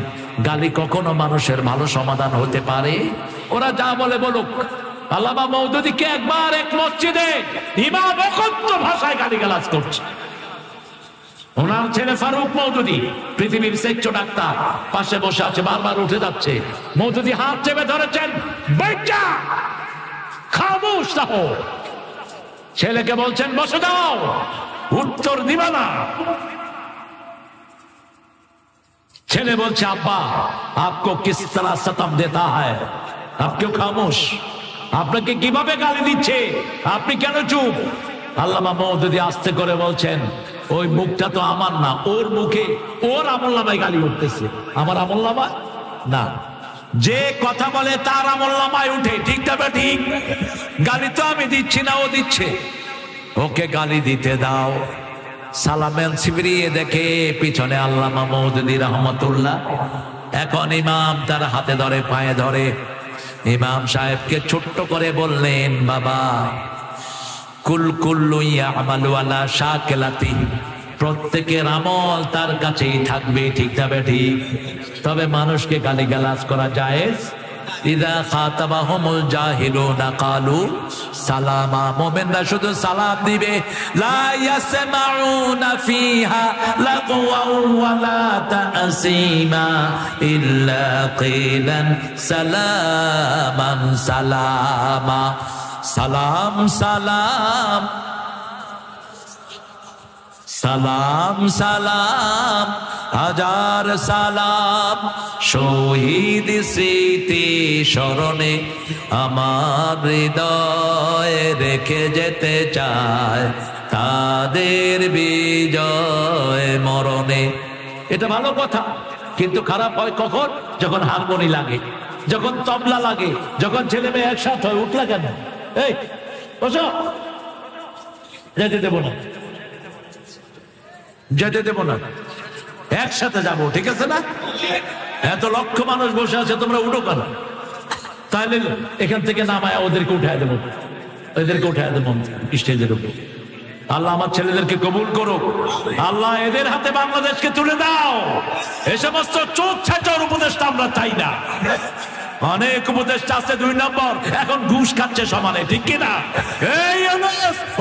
গালি কখনো মানুষের ভালো সমাধান হতে পারে? ওরা যা বলে বলুক। আল্লামা মওদুদীকে একবার এক মসজিদে ইমাম অকথ্য ভাষায় গালিগালাজ করছে। ওনার ছেলে ফারুক মওদুদী, পৃথিবীর শ্রেষ্ঠ ডাক্তার, পাশে বসে আছে, বারবার উঠে যাচ্ছে। মওদুদী হাত চেপে ধরেছেন, বেটা খামোশ থাকো। ছেলেকে বলছেন বসে যাও, উত্তর দিবা না। ছেলে বলছে, আব্বা আপকো কিস तरह सतम देता है, आप क्यों खामोश? আপনাকে কিভাবে গালি দিচ্ছে, আপনি কেন চুপ? আল্লামা মওদুদী আস্তে করে বলছেন, ওই মুখটা তো আমার না, ওর মুখে ওর আমলনামায় গালি উঠতেছে। আমার আমলনামায় না। যে কথা বলে তার আমলনামায় উঠে, ঠিক না ঠিক? গালি তো আমি দিচ্ছি না, ও দিচ্ছে। ওকে গালি দিতে দাও। সালামের ছিবরিয়ে দেখে পিছনে আল্লামা মওদুদী রহমাতুল্লাহ। এখন ইমাম তার হাতে ধরে, পায়ে ধরে, ইমাম সাহেবকে ছোট্ট করে বললেন, বাবা কুল্লু ইয়ামালু আলা শাকিলাতি, প্রত্যেকের আমল তার কাছেই থাকবে, ঠিক না ঠিক? তবে মানুষকে গালিগালাজ করা জায়েজ। ইযা খাতাবাহুমুল জাহিলুনা ক্বালু সালামা, মুমিনরা শুধু সালাম দিবে। লা ইয়াসমাউনা ফিহা লাগওয়াও ওয়ালা তাসীমা ইল্লা কিলান সালামান সালামা। সালাম সালাম সালাম সালাম হাজার সালাম, শহীদ স্মৃতি স্মরণে আমার হৃদয়ে রেখে যেতে চায় তাদের বিজয় মরণে। এটা ভালো কথা, কিন্তু খারাপ হয় কখন? যখন হারমোনি লাগে, যখন তবলা লাগে, যখন ছেলে মেয়ে একসাথে হয়। উঠলা কেন? এই বসো, যেতে দেবো না, যেতে দেবো না, একসাথে যাবো, ঠিক আছে না? এত লক্ষ মানুষ বসে আছে, তোমরা উঠো কেন? তাহলে এখান থেকে নামায় ওদেরকে উঠায় দেবো, এদেরকে উঠায় দেবো স্টেজের উপর। আল্লাহ আমার ছেলেদেরকে কবুল করুক। আল্লাহ এদের হাতে বাংলাদেশকে তুলে দাও। এই সমস্ত চোখ ছাঁচার উপদেশটা আমরা চাই না। অনেক উপদেষ্টা আছে 2 নম্বর, এখন ঘুষ খাচ্ছে সমানে, ঠিক কিনা? এই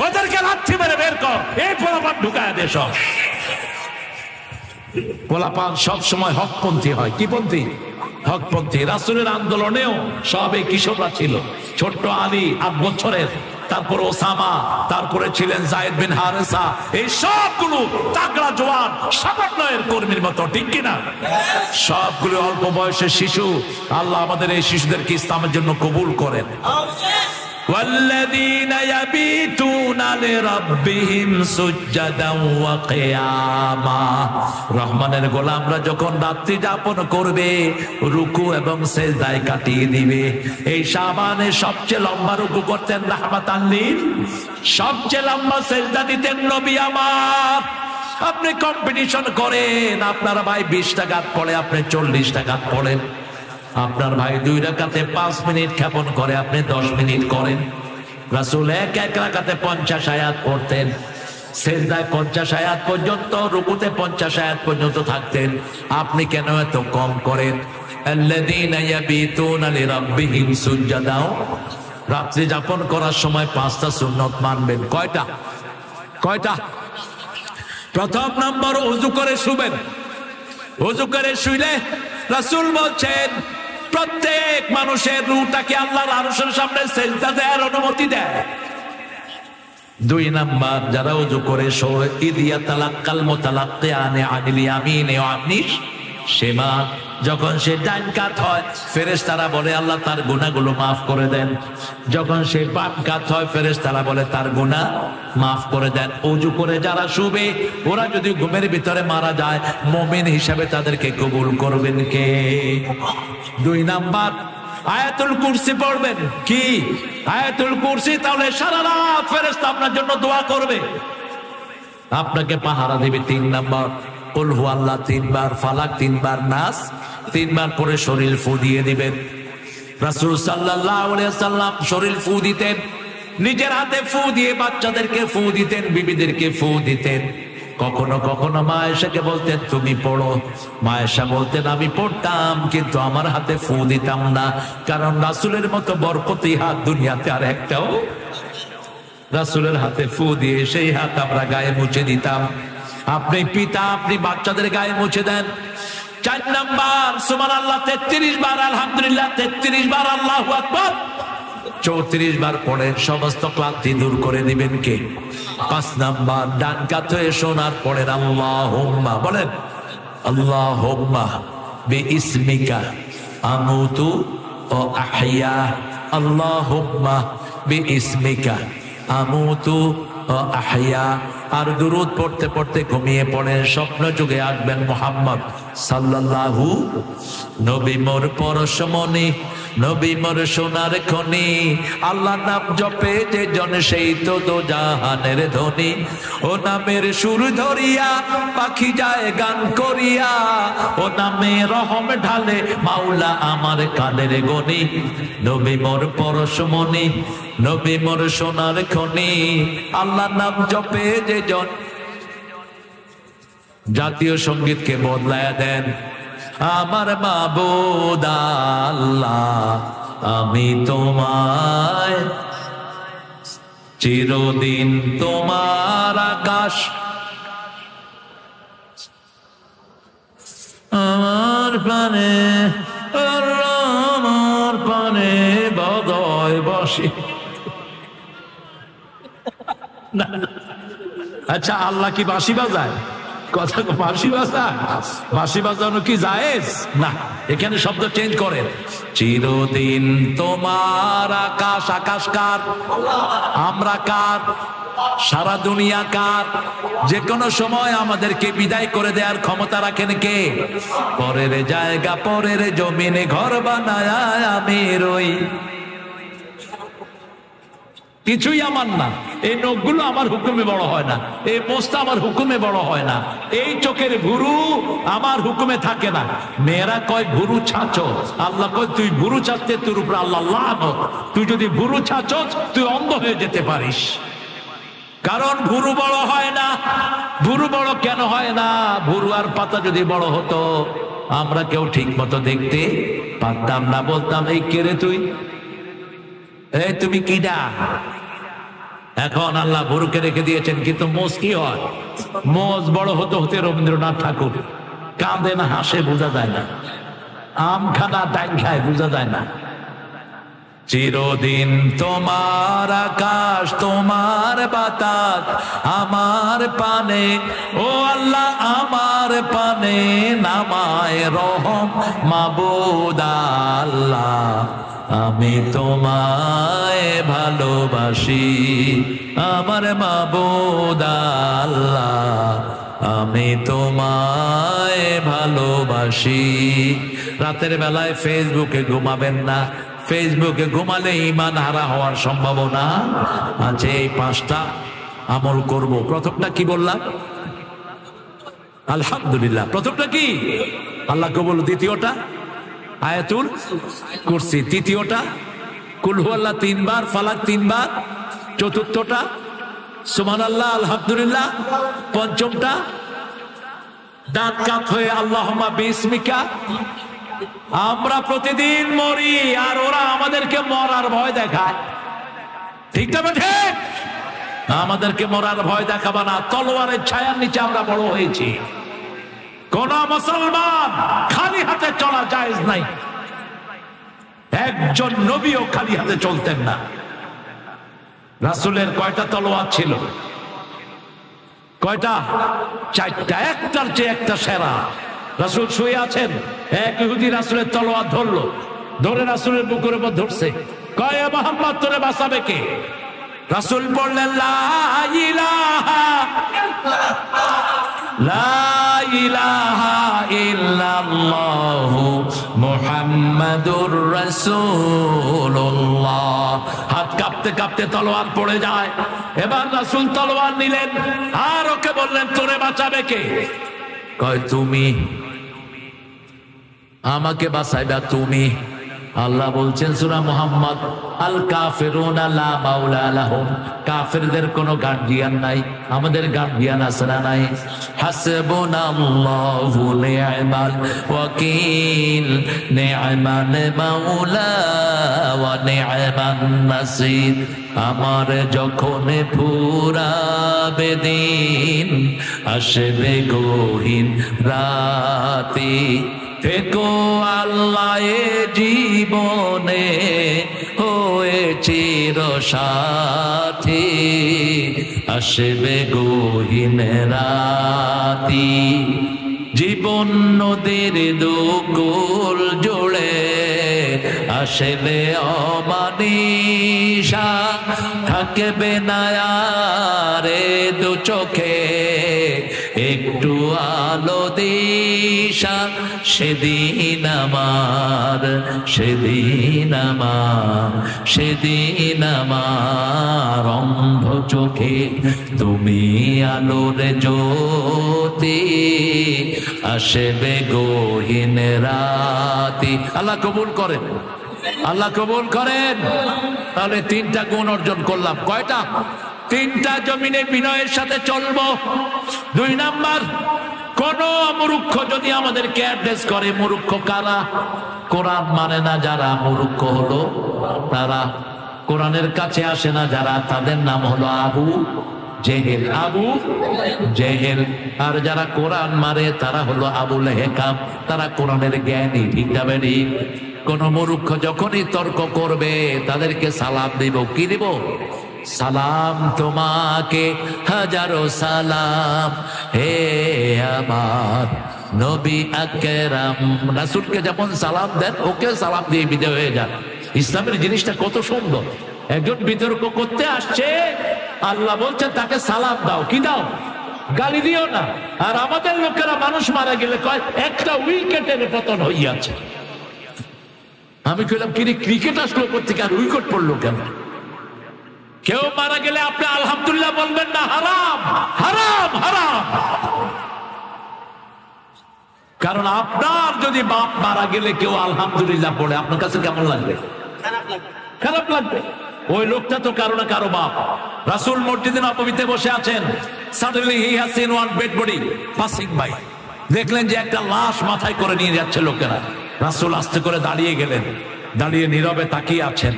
ওদেরকে লাথি মেরে বের কর, এই পোলাপান ঢুকায় দে সব। পোলাপান সব সময় হকপন্থী হয়। কি পন্থী? হকপন্থী। রাসূলের আন্দোলনেও সব এই কিশোররা ছিল। ছোট্ট আলী 8 বছরের, তারপরে ওসামা, তারপরে ছিলেন যায়েদ বিন হারেসা। এই সবগুলো তাগড়া জওয়ান সমন্বয়ের কর্মীর মতো, ঠিক কিনা? সবগুলো অল্প বয়সের শিশু। আল্লাহ আমাদের এই শিশুদেরকে ইসলামের জন্য কবুল করেন। والذين يبيتون لربهم سجدا وقياما, রহমানের গোলামরা যখন রাত্রি যাপন করবে রুকু এবং সিজদায় কাটিয়ে দিবে। এই শাবানে সবচেয়ে লম্বা রুকু করতেন রাহমাতাল লিল, সবচেয়ে লম্বা সিজদা দিতেন নবী আমার। আপনি কম্পিটিশন করেন, আপনার ভাই 20 রাকাত পড়ে, আপনি 40 রাকাত পড়েন। আপনার ভাই 2 রাকাতে 5 মিনিট ক্ষেপণ করে, আপনি 10 মিনিট করেন। রাসূল এক রাকাতে 50 আয়াত পড়তেন, সিজদায় 50 আয়াত পর্যন্ত, রুকুতে 50 আয়াত পর্যন্ত থাকতেন। আপনি কেন এত কম করেন? আল্লাযীনা ইয়াবিতুনা লিরাব্বিহিম সুজদা, রাত্রি যাপন করার সময় 5টা সুন্নত মানবেন। কয়টা? কয়টা? প্রথম নম্বর, ওযু করে শুবেন। ওযু করে শুইলে রাসূল বলছেন প্রত্যেক মানুষের রূহটাকে আল্লাহর আরশের সামনে সিজদা দেওয়ার অনুমতি দেয়। 2 নাম্বার, যারা ওযু করে শোয়, ইদিয়া তালাক্কাল মুতালাক্কিয়ানি আনিল ইয়ামিনি ওয়া আনিশ শিমা, যখন সে ডান কাত হয় ফেরেশতারা বলে আল্লাহ তার গুনাহগুলো মাফ করে দেন। যখন সে বাম কাত হয় ফেরেশতারা বলে তার গুনাহ মাফ করে দেন। ওযু করে যারা শুবে, ওরা যদি ঘুমের ভিতরে মারা যায়, মুমিন হিসাবে তাদেরকে কবুল করবেন কে? 2 নাম্বার, আয়াতুল কুরসি পড়বেন। কি আয়াতুল কুরসি? তাহলে সারা রাত ফেরেশতা আপনার জন্য দোয়া করবে, আপনাকে পাহারা দিবে। 3 নাম্বার, কুল হুয়াল্লাহ 3 বার, ফালাক 3 বার, নাস 3 বার পরে শরীর ফু দিয়ে দিবেন। রাসূল সাল্লাল্লাহু আলাইহি ওয়াসাল্লাম শরীর ফু দিতেন, নিজের হাতে ফু দিয়ে বাচ্চাদেরকে ফু দিতেন, বিবিদেরকে ফু দিতেন। কখনো কখনো মা আয়েশাকে বলতেন তুমি পড়ো। মা আয়েশা বলতেন আমি পড়তাম, কিন্তু আমার হাতে ফু দিতাম না, কারণ রাসূলের মতো বরকতি হাত দুনিয়াতে আর একটাও। রাসূলের হাতে ফু দিয়ে সেই হাত আমরা গায়ে মুছে দিতাম। আপনি পিতা, আপনি বাচ্চাদের গায়ে মুছে দেন। 4 নাম্বার, সুবহানাল্লাহ 33 বার, আলহামদুলিল্লাহ 33 বার, আল্লাহু আকবার 34 বার পড়ে সমস্ত ক্লান্তি দূর করে দিবেন কে? 5 নাম্বার, ডান কাত হয়ে শোনার পড়েন আল্লাহুম্মা, বলেন আল্লাহুম্মা বিইসমিকা আমুতু ওয়া আহইয়া, আল্লাহুম্মা বিইসমিকা আমুতু ওয়া আহইয়া, আর দুরূদ পড়তে পড়তে ঘুমিয়ে পড়েন, স্বপ্ন যুগে আসবেন মুহাম্মদ সাল্লাল্লাহু। নবী মোর পরশমণি, নবী মোর সোনার খনি, আল্লাহ নাম জপে যে জন সেই তো দো জাহানের ধনী। ও নামের সুর ধরিয়া পাখি যায় গান করিয়া, ও নামে রহম ঢালে মাওলা আমার কাদের গনি। নবী মোর পরশমণি, নবী মোর সোনার খনি, আল্লাহ নাম জপে যে জন। জাতীয় সঙ্গীতকে বদলায়া দেন, আমার মাবুদ আল্লাহ আমি তোমায়, চিরদিন তোমার আকাশ আমার প্রাণে, আমার প্রাণে বদয় বসে। আচ্ছা, আল্লাহ কি বাঁশি বাজায়? কথা বাঁশি বাজায়? বাঁশি বাজানো কি জায়েজ? না, এখানে শব্দ চেঞ্জ করেন। চিরদিন তোমার আকাশ, আকাশ কার? আমরা কার? সারা দুনিয়া কার? যে কোনো সময় আমাদেরকে বিদায় করে দেওয়ার ক্ষমতা রাখেন কে? পরের জায়গা পরের জমিনে ঘর বানায় আমি রই, কিছুই আমার না। এই নখগুলো আমার হুকুমে বড় হয় না, এই মোস্তা আমার হুকুমে বড় হয় না, এই চোখের ভুরু আমার হুকুমে থাকে না। মেয়েরা কয় ভুরু ছাঁচো, আল্লাহ কয় তুই ভুরু ছাড়তে তোর উপর আল্লাহ লানত। তুই যদি ভুরু ছাঁচো তুই অন্ধ হয়ে যেতে পারিস, কারণ ভুরু বড় হয় না। ভুরু বড় কেন হয় না? ভুরু আর পাতা যদি বড় হতো আমরা কেউ ঠিক মতো দেখতে পারতাম না, বলতাম এই কে রে তুই, এই তুমি কিডা? এখন আল্লাহ ভুরুকে রেখে দিয়েছেন, কিন্তু মোজ কি হয়? মোজ বড় হতে হতে রবীন্দ্রনাথ ঠাকুর কাঁদে না হাসে বোঝা যায় না, আম খানা ডাইল খায় বোঝা যায় না। চিরদিন তোমার আকাশ, তোমার বাতাস আমার পানে, ও আল্লাহ আমার পানে নামায় রহম মাবুদ আল্লাহ আমি তোমায় ভালোবাসি, আমার মাবুদ আল্লাহ আমি তোমায় ভালোবাসি। রাতের বেলায় ফেসবুকে ঘুমাবেন না, ফেসবুকে ঘুমালে ঈমান হারা হওয়ার সম্ভাবনা আছে। এই 5টা আমল করব। প্রথমটা কি বললাম? আলহামদুলিল্লাহ। প্রথমটা কি? আল্লাহ কবুল। দ্বিতীয়টা আয়াতুল কুরসি। তৃতীয়টা কুল হুয়াল্লাহ 3 বার, ফালাক 3 বার। চতুর্থটা সুবহানাল্লাহ আলহামদুলিল্লাহ। পঞ্চমটা দাঁত কাত হয়ে আল্লাহুম্মা বিসমিকা। আমরা প্রতিদিন মরি আর ওরা আমাদেরকে মরার ভয় দেখায়, ঠিক না? ঠিক, আমাদেরকে মরার ভয় দেখাবা না। তলোয়ারের ছায়ার নিচে আমরা বড় হয়েছি। কোন মুসলমান খালি হাতে চলা জায়েজ নাই। একজন নবীও খালি হাতে চলতেন না। রাসূলের কয়টা তলোয়ার ছিল? কয়টা? 4টা, একটার চেয়ে একটা সেরা। রাসূল শুয়ে আছেন, এক ইহুদি রাসূলের তলোয়ার ধরলো, ধরে রাসূলের বুকের উপর ধরছে, কয় মুহাম্মদ তোরে বাঁচাবে কে? রাসূল বললেন লা ইলাহা ইল্লাল্লাহু মুহাম্মাদুর রাসূলুল্লাহ। হাত কাঁপতে কাঁপতে তলোয়ার পড়ে যায়। এবার রাসূল তলোয়ার নিলেন আর ওকে বললেন তোরে বাঁচাবে কে? কয় তুমি। আমাকে বাঁচাইবা তুমি। আল্লাহ বলছেন সূরা মুহাম্মদ, আল কাফিরুনা লা মাওলা লাহুম, কাফেরদের কোনো গার্ডিয়ান নাই। আমাদের গার্ডিয়ান আছে না নাই? হাসবুনাল্লাহু নি'মাল ওয়াকিল, নি'মাল মাওলা ওয়া নি'মান নাসির। আমার যখন ফুরাবে দিন, আসবে গহীন রাতে, থেকো আল্লাহ এ জীবনে হয়ে চিরসাথী, আসবে গহীন রাতি। জীবন নদীর দুকুল জুড়ে আসলে অমানিসা থাকবে না রে দু চোখে একটু আলো দিশা সেদিন আমার অন্ধ চোখে তুমি আলোর জ্যোতি আসবে গহীন রাতি। আল্লাহ কবুল করেন, আল্লাহ কবুল করেন। তাহলে 3টা গুণ অর্জন করলাম। কয়টা? 3টা জমিনে বিনয়ের সাথে চলবো। 2 নাম্বার, কোন মূর্খ যদি আমাদেরকে অ্যাড্রেস করে, মূর্খ কারা? কোরআন মানে না যারা মূর্খ হলো তারা, কোরআনের কাছে আসে না যারা, তাদের নাম হলো আবু জেহেল। আবু জেহেল। আর যারা কোরআন মারে তারা হলো আবুল হেকাম, তারা কোরআনের জ্ঞানী। ঠিক যাবে? কোন মূর্খ যখনই তর্ক করবে তাদেরকে সালাম দিব। কি দিব? সালাম তোমাকে হাজারো সালাম হে আমার নবী আকরাম। রাসূলকে যেমন সালাম দেন ওকে সালাম দিয়ে বিদায় হয়ে যান। ইসলামের জিনিসটা কত সুন্দর। একজন বিতর্ক করতে আসছে, আল্লাহ বলছে তাকে সালাম দাও। কি দাও? গালি দিও না। আর আমাদের লোকেরা মানুষ মারা গেলে কয় একটা উইকেটের পতন হইয়াছে। আমি কইলাম কি ক্রিকেট আসলো কোথেকে, আর উইকেট পড়লো কেন? কেউ মারা গেলে আপনি আলহামদুলিল্লাহ বলবেন না, হারাম হারাম হারাম। কারণ আপনার যদি বাপ মারা গেলে কেউ আলহামদুলিল্লাহ পড়ে, আপনার কাছে কেমন লাগবে? খারাপ লাগবে। ওই লোকটা তো কারো না কারো বাপ। রাসূল মসজিদে নববীতে বসে আছেন, suddenly he has seen one dead body passing by। দেখলেন যে একটা লাশ মাথায় করে নিয়ে যাচ্ছে লোকেরা। রাসূল আস্তে করে দাঁড়িয়ে গেলেন, দাঁড়িয়ে নীরবে তাকিয়ে আছেন।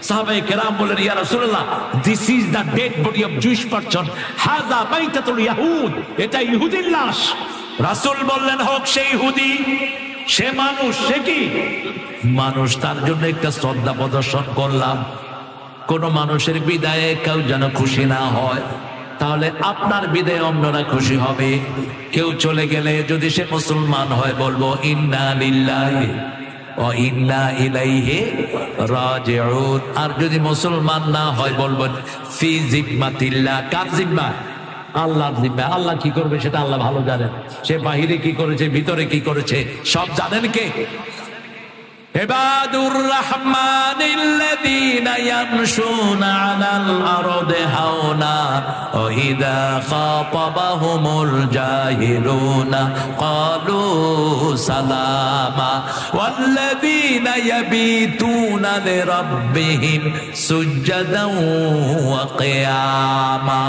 সাহাবায়ে কেরাম বললেন, ইয়া রাসূলুল্লাহ, this is the dead body of Jewish person, হাযা বাইতাতুল ইয়াহুদ। এটা ইহুদির লাশ। রাসূল বললেন, হোক সেই ইহুদি, সে মানুষ। সে কি মানুষ? তার জন্য একটা শ্রদ্ধা প্রদর্শন করলাম। কোন মানুষের বিদায়ে কেউ যেন খুশি না হয়, তাহলে আপনার বিদায়ে অন্যরা খুশি হবে। কেউ চলে গেলে যদি সে মুসলমান হয় বলবো ইন্না লিল্লাহি ওয়া ইন্না ইলাইহি রাজিউন। আর যদি মুসলমান না হয় বলবেন ফি জিম্মাতিল্লাহ। কার জিম্মা? আল্লাহর জিম্মা। আল্লাহ কি করবে সেটা আল্লাহ ভালো জানেন। সে বাহিরে কি করেছে, ভিতরে কি করেছে, সব জানেন কে? ইবাদুর রহমানিল্লাযীনা ইয়ামশুনা আলাল আরদি হাওনা ওয়া ইযা খাতাবাহুমুল জাহিলুনা ক্বালু সালামা ওয়াল্লাযীনা ইয়াবিতুনা লিরাব্বিহিম সুজদান ওয়া কিয়ামা।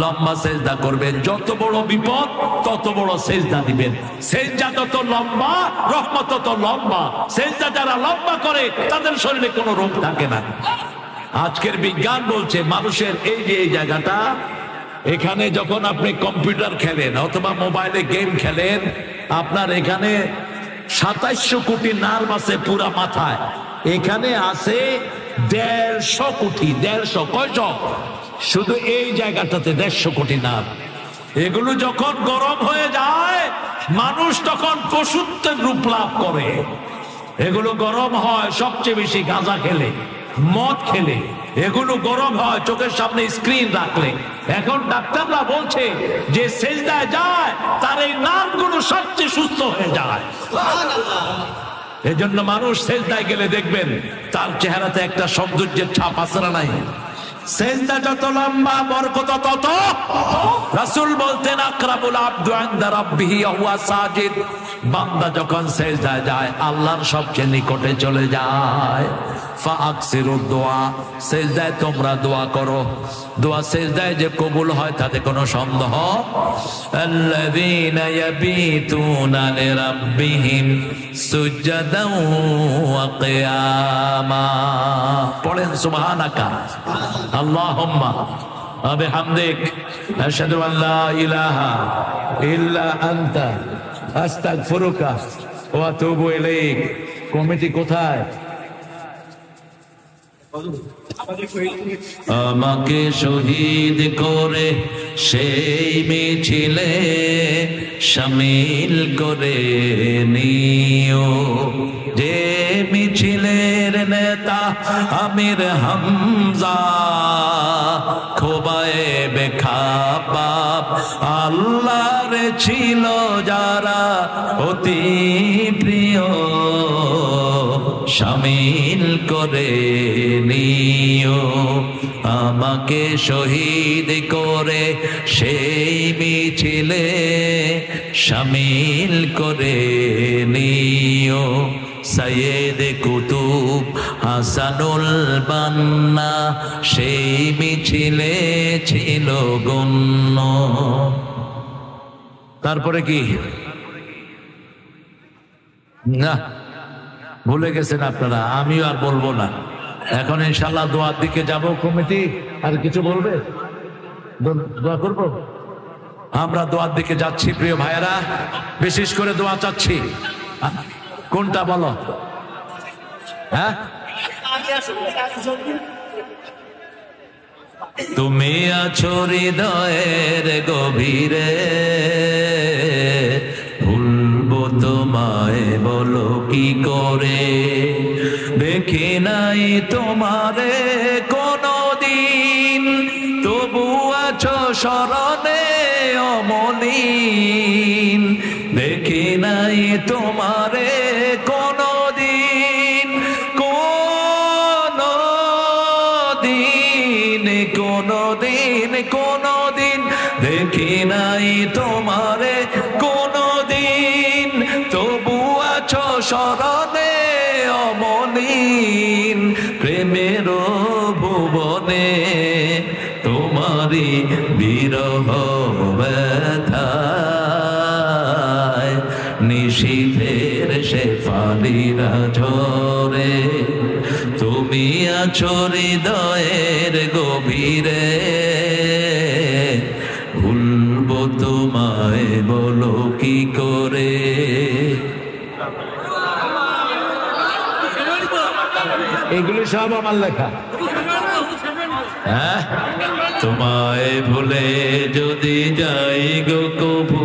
লম্বা সেজদা করবেন, যত বড় বিপদ তত বড় সেজদা দিবেন। সেজদা যত লম্বা রহমত তত লম্বা। সেজদা যারা লম্বা করে তাদের শরীরে কোনো রোগ থাকে না। আজকের বিজ্ঞান বলছে মানুষের এই যে এই জায়গাটা, এখানে যখন আপনি কম্পিউটার খেলেন অথবা মোবাইলে গেম খেলেন, আপনার এখানে 2700 কোটি নার্ভ আছে পুরা মাথায়। এখানে আছে 150 কোটি। 150 কয়শ? শুধু এই জায়গাটাতে 150 কোটি নার্ভ। এগুলো যখন গরম হয়ে যায় মানুষ তখন পশুত্বের রূপ লাভ করে। এগুলো গরম হয় সবচেয়ে বেশি গাঁজা খেলে, মদ খেলে। এগুলো গরম হয় চোখের সামনে স্ক্রিন রাখলে। এখন ডাক্তাররা বলছে যে সেজদায় যায় তার এই নার্ভগুলো সবচেয়ে সুস্থ হয়ে যায়। এজন্য মানুষ সেজদায় গেলে দেখবেন তার চেহারাতে একটা সৌন্দর্যের ছাপ আছে না নাই? সেজদা যত লম্বা বরকত তত। রাসূল বলতেন আকরাবুল আবদু ইনদা রাব্বিহি ওয়া হুয়া সাজিদ। বান্দা যখন সেজদায় যায় আল্লাহর সবচেয়ে নিকটে চলে যায়। ফাআকসিরুদ দুআ, সেজদায় তোমরা দোয়া করো। দোয়া সেজদায় যে কবুল হয় তাতে কোনো সন্দেহ। আল্লাযীনা ইয়াবিতুনা লিরাব্বিহিম সুজদান ওয়া কিয়ামা। পড়েন সুবহানাকা আল্লাহুম্মা ওয়া বিহামদিক আশহাদু আল লা ইলাহা ইল্লা আনতা আস্তাগফিরুকা ওয়া আতুবু ইলাইক। কমিটি কোথায়? আমাকে শহীদ করে সেই মিছিলে শামিল করে নিও, যে মিছিলে নেতা আমির হামজা, খোবায়ে বেখাবাব আল্লাহর ছিল যারা অতি প্রিয়, শামিল করে নিও আমাকে শহীদ করে সেই মিছিলে, শামিল করে নিও। সৈয়দ কুতুব হাসানুল বান্না সেই মিছিলে ছিল গণ্য। তারপরে কি না ভুলে গেছেন আপনারা, আমিও আর বলবো না। এখন ইনশাল্লাহ দোয়ার দিকে যাব। কমিটি আর কিছু বলবে? দোয়া করব। আমরা দোয়ার দিকে যাচ্ছি প্রিয় ভাইয়েরা, বিশেষ করে দোয়া চাচ্ছি। কোনটা বলো? হ্যাঁ, তুমি আছো হৃদয়ের গভীরে, ভুলবো তোমায় বলো কি করে, দেখি নাই তোমারে কোনদিন, তবু আছো স্মরণে অমলিন, দেখি নাই তোমারে কোনদিন, কোনদিন কোনদিন দেখি নাই তোমারে কোনদিন, তবু আছো স্মরণে অমলিন, প্রেমের ভুবনে তোমারি বিরহ ব্যথায়, নিশীথের সে ফালিরা ঝরে, তুমি আছো হৃদয়ের গভীরে, ভুলবো তোমায় বলো কি করে। এগুলি সব আমার লেখা। হ্যাঁ, তোমায় ভুলে যদি যাই গো কভু,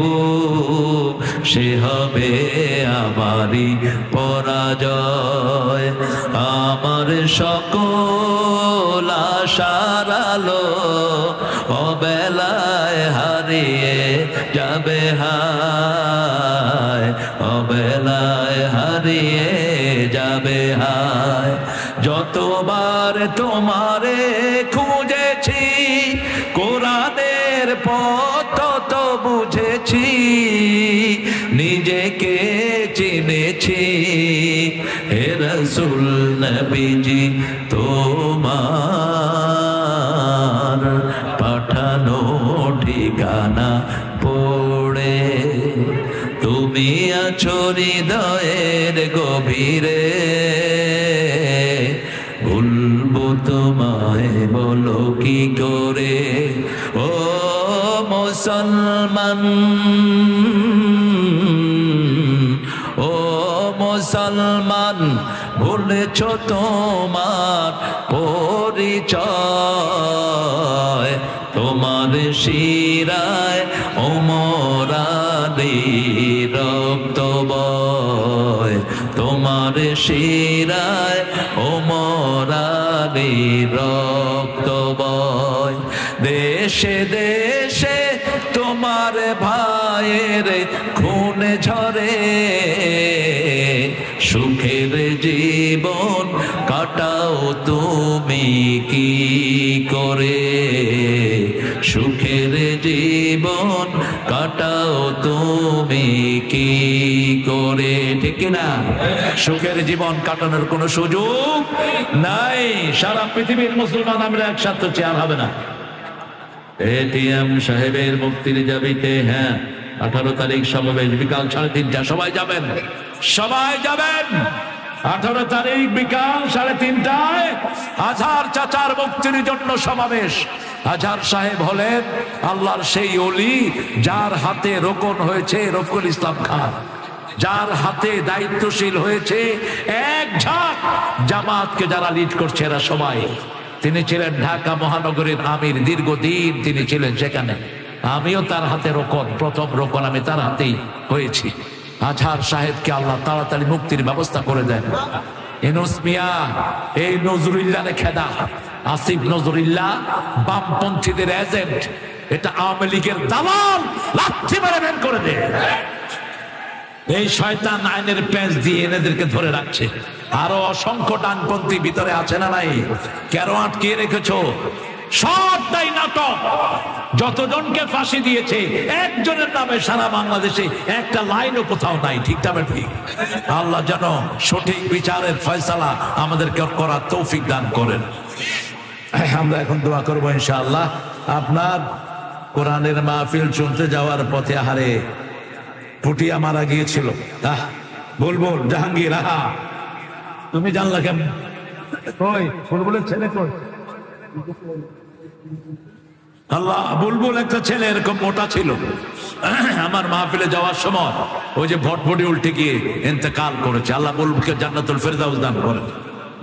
সে হবে আমারই পরাজয়, আমার সকল আশার আলো অবেলায় হারিয়ে যাবে হায়, অবেলায় হারিয়ে যাবে হায়। যতবার তোমারে খুঁজেছি, কোরআনের পথ তো বুঝেছি, নিজেকে চিনেছি, হে রাসূল নবীজি তোমার পাঠানো ঠিকানা পড়ে, তুমি আছো হৃদয়ের গভীরে, ভুলবো তোমায় বলো কি করে। ও মুসলমান, ও মুসলমান, ভুলেছো তোমার পরিচয়, তোমার শিরায় ওমরাদি রক্ত বয়, তোমার শিরায় ওমরাদি রক্ত বয়। দেশে দেশে তোমার ভাইয়ের খুন ঝরে, সুখের জীবন কাটাও তুমি কি করে, সুখের জীবন কাটাও তুমি কি করে। ঠিক না? সুখের জীবন কাটানোর কোনো সুযোগ নাই। সারা পৃথিবীর মুসলমান আমরা একসাথে চেয়ার হবে না। এটিএম সাহেবের মুক্তির দাবিতে, হ্যাঁ, 18 তারিখ সমাবেশ, বিকাল 3:30, সবাই যাবেন, সবাই যাবেন। 18 তারিখ বিকাল 3:30টায় আজহার চাচার মুক্তির জন্য সমাবেশ। আজহার সাহেব হলেন আল্লাহর সেই ওলি যার হাতে রোকন হয়েছে রফিকুল ইসলাম খান, যার হাতে দায়িত্বশীল হয়েছে এক ঝাঁক জামাতকে যারা লিড করছে এরা সবাই। তিনি ছিলেন ঢাকা মহানগরীর আমির, দীর্ঘদিন তিনি ছিলেন সেখানে। আমিও তার হাতে রোকন, প্রথম রোকন আমি তার হাতেই হয়েছি। আজহার সাহেবকে আল্লাহ তাড়াতাড়ি মুক্তির ব্যবস্থা করে দেন। ইউনূস মিয়া এই নজরুল্লাহ খেদা, আসিফ নজরুল্লাহ বামপন্থীদের এজেন্ট, এটা আওয়ামী লীগের দালাল, লাঠি মেরে বের করে দে। এই শয়তান আইনের পেঁচ দিয়ে এদেরকে ধরে রাখছে। আরো অসংখ্য ডানপন্থী ভিতরে আছে না নাই? কেন আটকে রেখেছো? সবটাই নাটক। যতজনকে ফাঁসি দিয়েছে একজনের নামে সারা বাংলাদেশে একটা লাইনও কোথাও নাই। ঠিক তবে ঠিক। আল্লাহ যেন সঠিক বিচারের ফয়সালা আমাদেরকে করার তৌফিক দান করেন। আমরা এখন দোয়া করবো ইনশাআল্লাহ। আপনার কোরআনের মাহফিল শুনতে যাওয়ার পথে হারে ফুটিয়া মারা গিয়েছিল। বুলবুল জাহাঙ্গীর, তুমি জানলা কেমন? কই বুলবুলের ছেলে কই? আল্লাহ, বুলবুল একটা ছেলে এরকম মোটা ছিল, আমার মাহফিলে যাওয়ার সময় ওই যে ভটভটি উল্টে গিয়ে ইন্তেকাল করেছে। আল্লাহ বুলবুলকে জান্নাতুল ফেরদাউস দান করেন।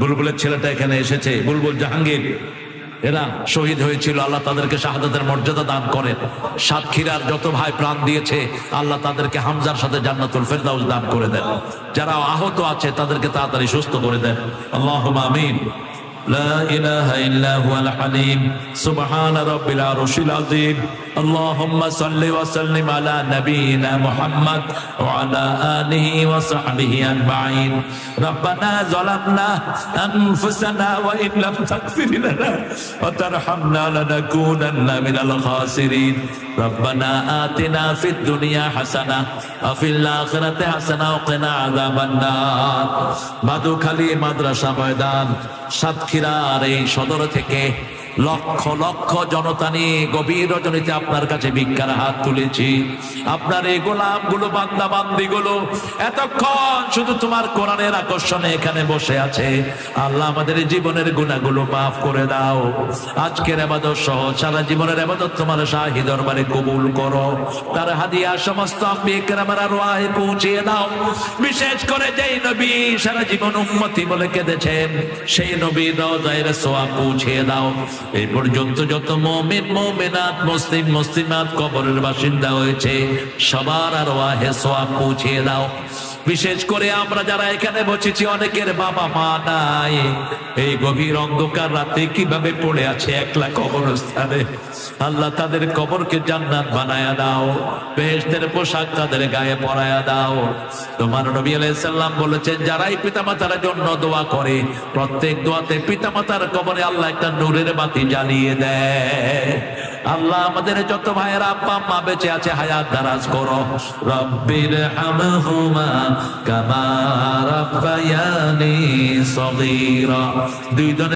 বুলবুলের ছেলেটা এখানে এসেছে, বুলবুল জাহাঙ্গীর, এরা শহীদ হয়েছিল। আল্লাহ তাদেরকে শাহাদাতের মর্যাদা দান করেন। সাতক্ষীরার যত ভাই প্রাণ দিয়েছে আল্লাহ তাদেরকে হামজার সাথে জান্নাতুল ফেরদাউস দান করে দেন। যারা আহত আছে তাদেরকে তাড়াতাড়ি সুস্থ করে দেন। আল্লাহুম্মা আমিন। لا إله إلا هو الحليم سبحان رب العرش العظيم اللهم صل وسلم على نبينا محمد وعلى آله وصحبه أجمعين ربنا ظلمنا أنفسنا وإن لم تغفر لنا وترحمنا لنكونن من الخاسرين ربنا آتنا في الدنيا حسنة وفي الآخرة حسنة وقنا عذاب النار মাদুখালী মাদ্রাসা ময়দান সাতক্ষীরার এই সদর থেকে লক্ষ লক্ষ জনতা নিয়ে গভীর রজনীতে আপনার কাছে ভিক্ষার হাত তুলেছি। আপনার এই গোলামগুলো, বান্দা বান্দিগুলো এতক্ষণ শুধু তোমার কোরআনের আকর্ষণে এখানে বসে আছে। আল্লাহ আমাদের জীবনের গুনাহগুলো মাফ করে দাও। আজকের ইবাদত সহ সারা জীবনের ইবাদত তোমার শাহী দরবারে কবুল করো। তার হাদিয়া সমস্ত আম্বিয়া কেরামের আরওয়াহে পৌঁছিয়ে দাও। বিশেষ করে যেই নবী সারা জীবন উম্মতি বলে কেঁদেছেন সেই নবীর রওজায় সোয়াব পৌঁছিয়ে দাও। এই পর্যন্ত যত মুমিন মুমিনাত মুসলিম মুসলিমাত কবরের বাসিন্দা হয়েছে সবার আরওয়াহে সোয়াব পৌঁছিয়ে দাও। বিশেষ করে আমরা যারা এখানে বসেছি অনেকের বাবা মা নাই, এই গভীর অন্ধকার রাতে কিভাবে পড়ে আছে একলা কবরস্থানে। আল্লাহ তাদের কবরকে জান্নাত বানায়া দাও, বেহেশতের পোশাক তাদের গায়ে পরায়া দাও। তোমার নবী আলাইহিস সালাম বলেছেন যারাই পিতামাতার জন্য দোয়া করে প্রত্যেক দোয়াতে পিতামাতার কবরে আল্লাহ একটা নূরের বাতি জ্বালিয়ে দেয়। আল্লাহ আমাদের যত ভাইয়েরা আব্বা আম্মা বেঁচে আছে হায়াত দারাজ করো। রব্বির হামহুমা কামা রাব্বায়ানি সগীরা। দুইজন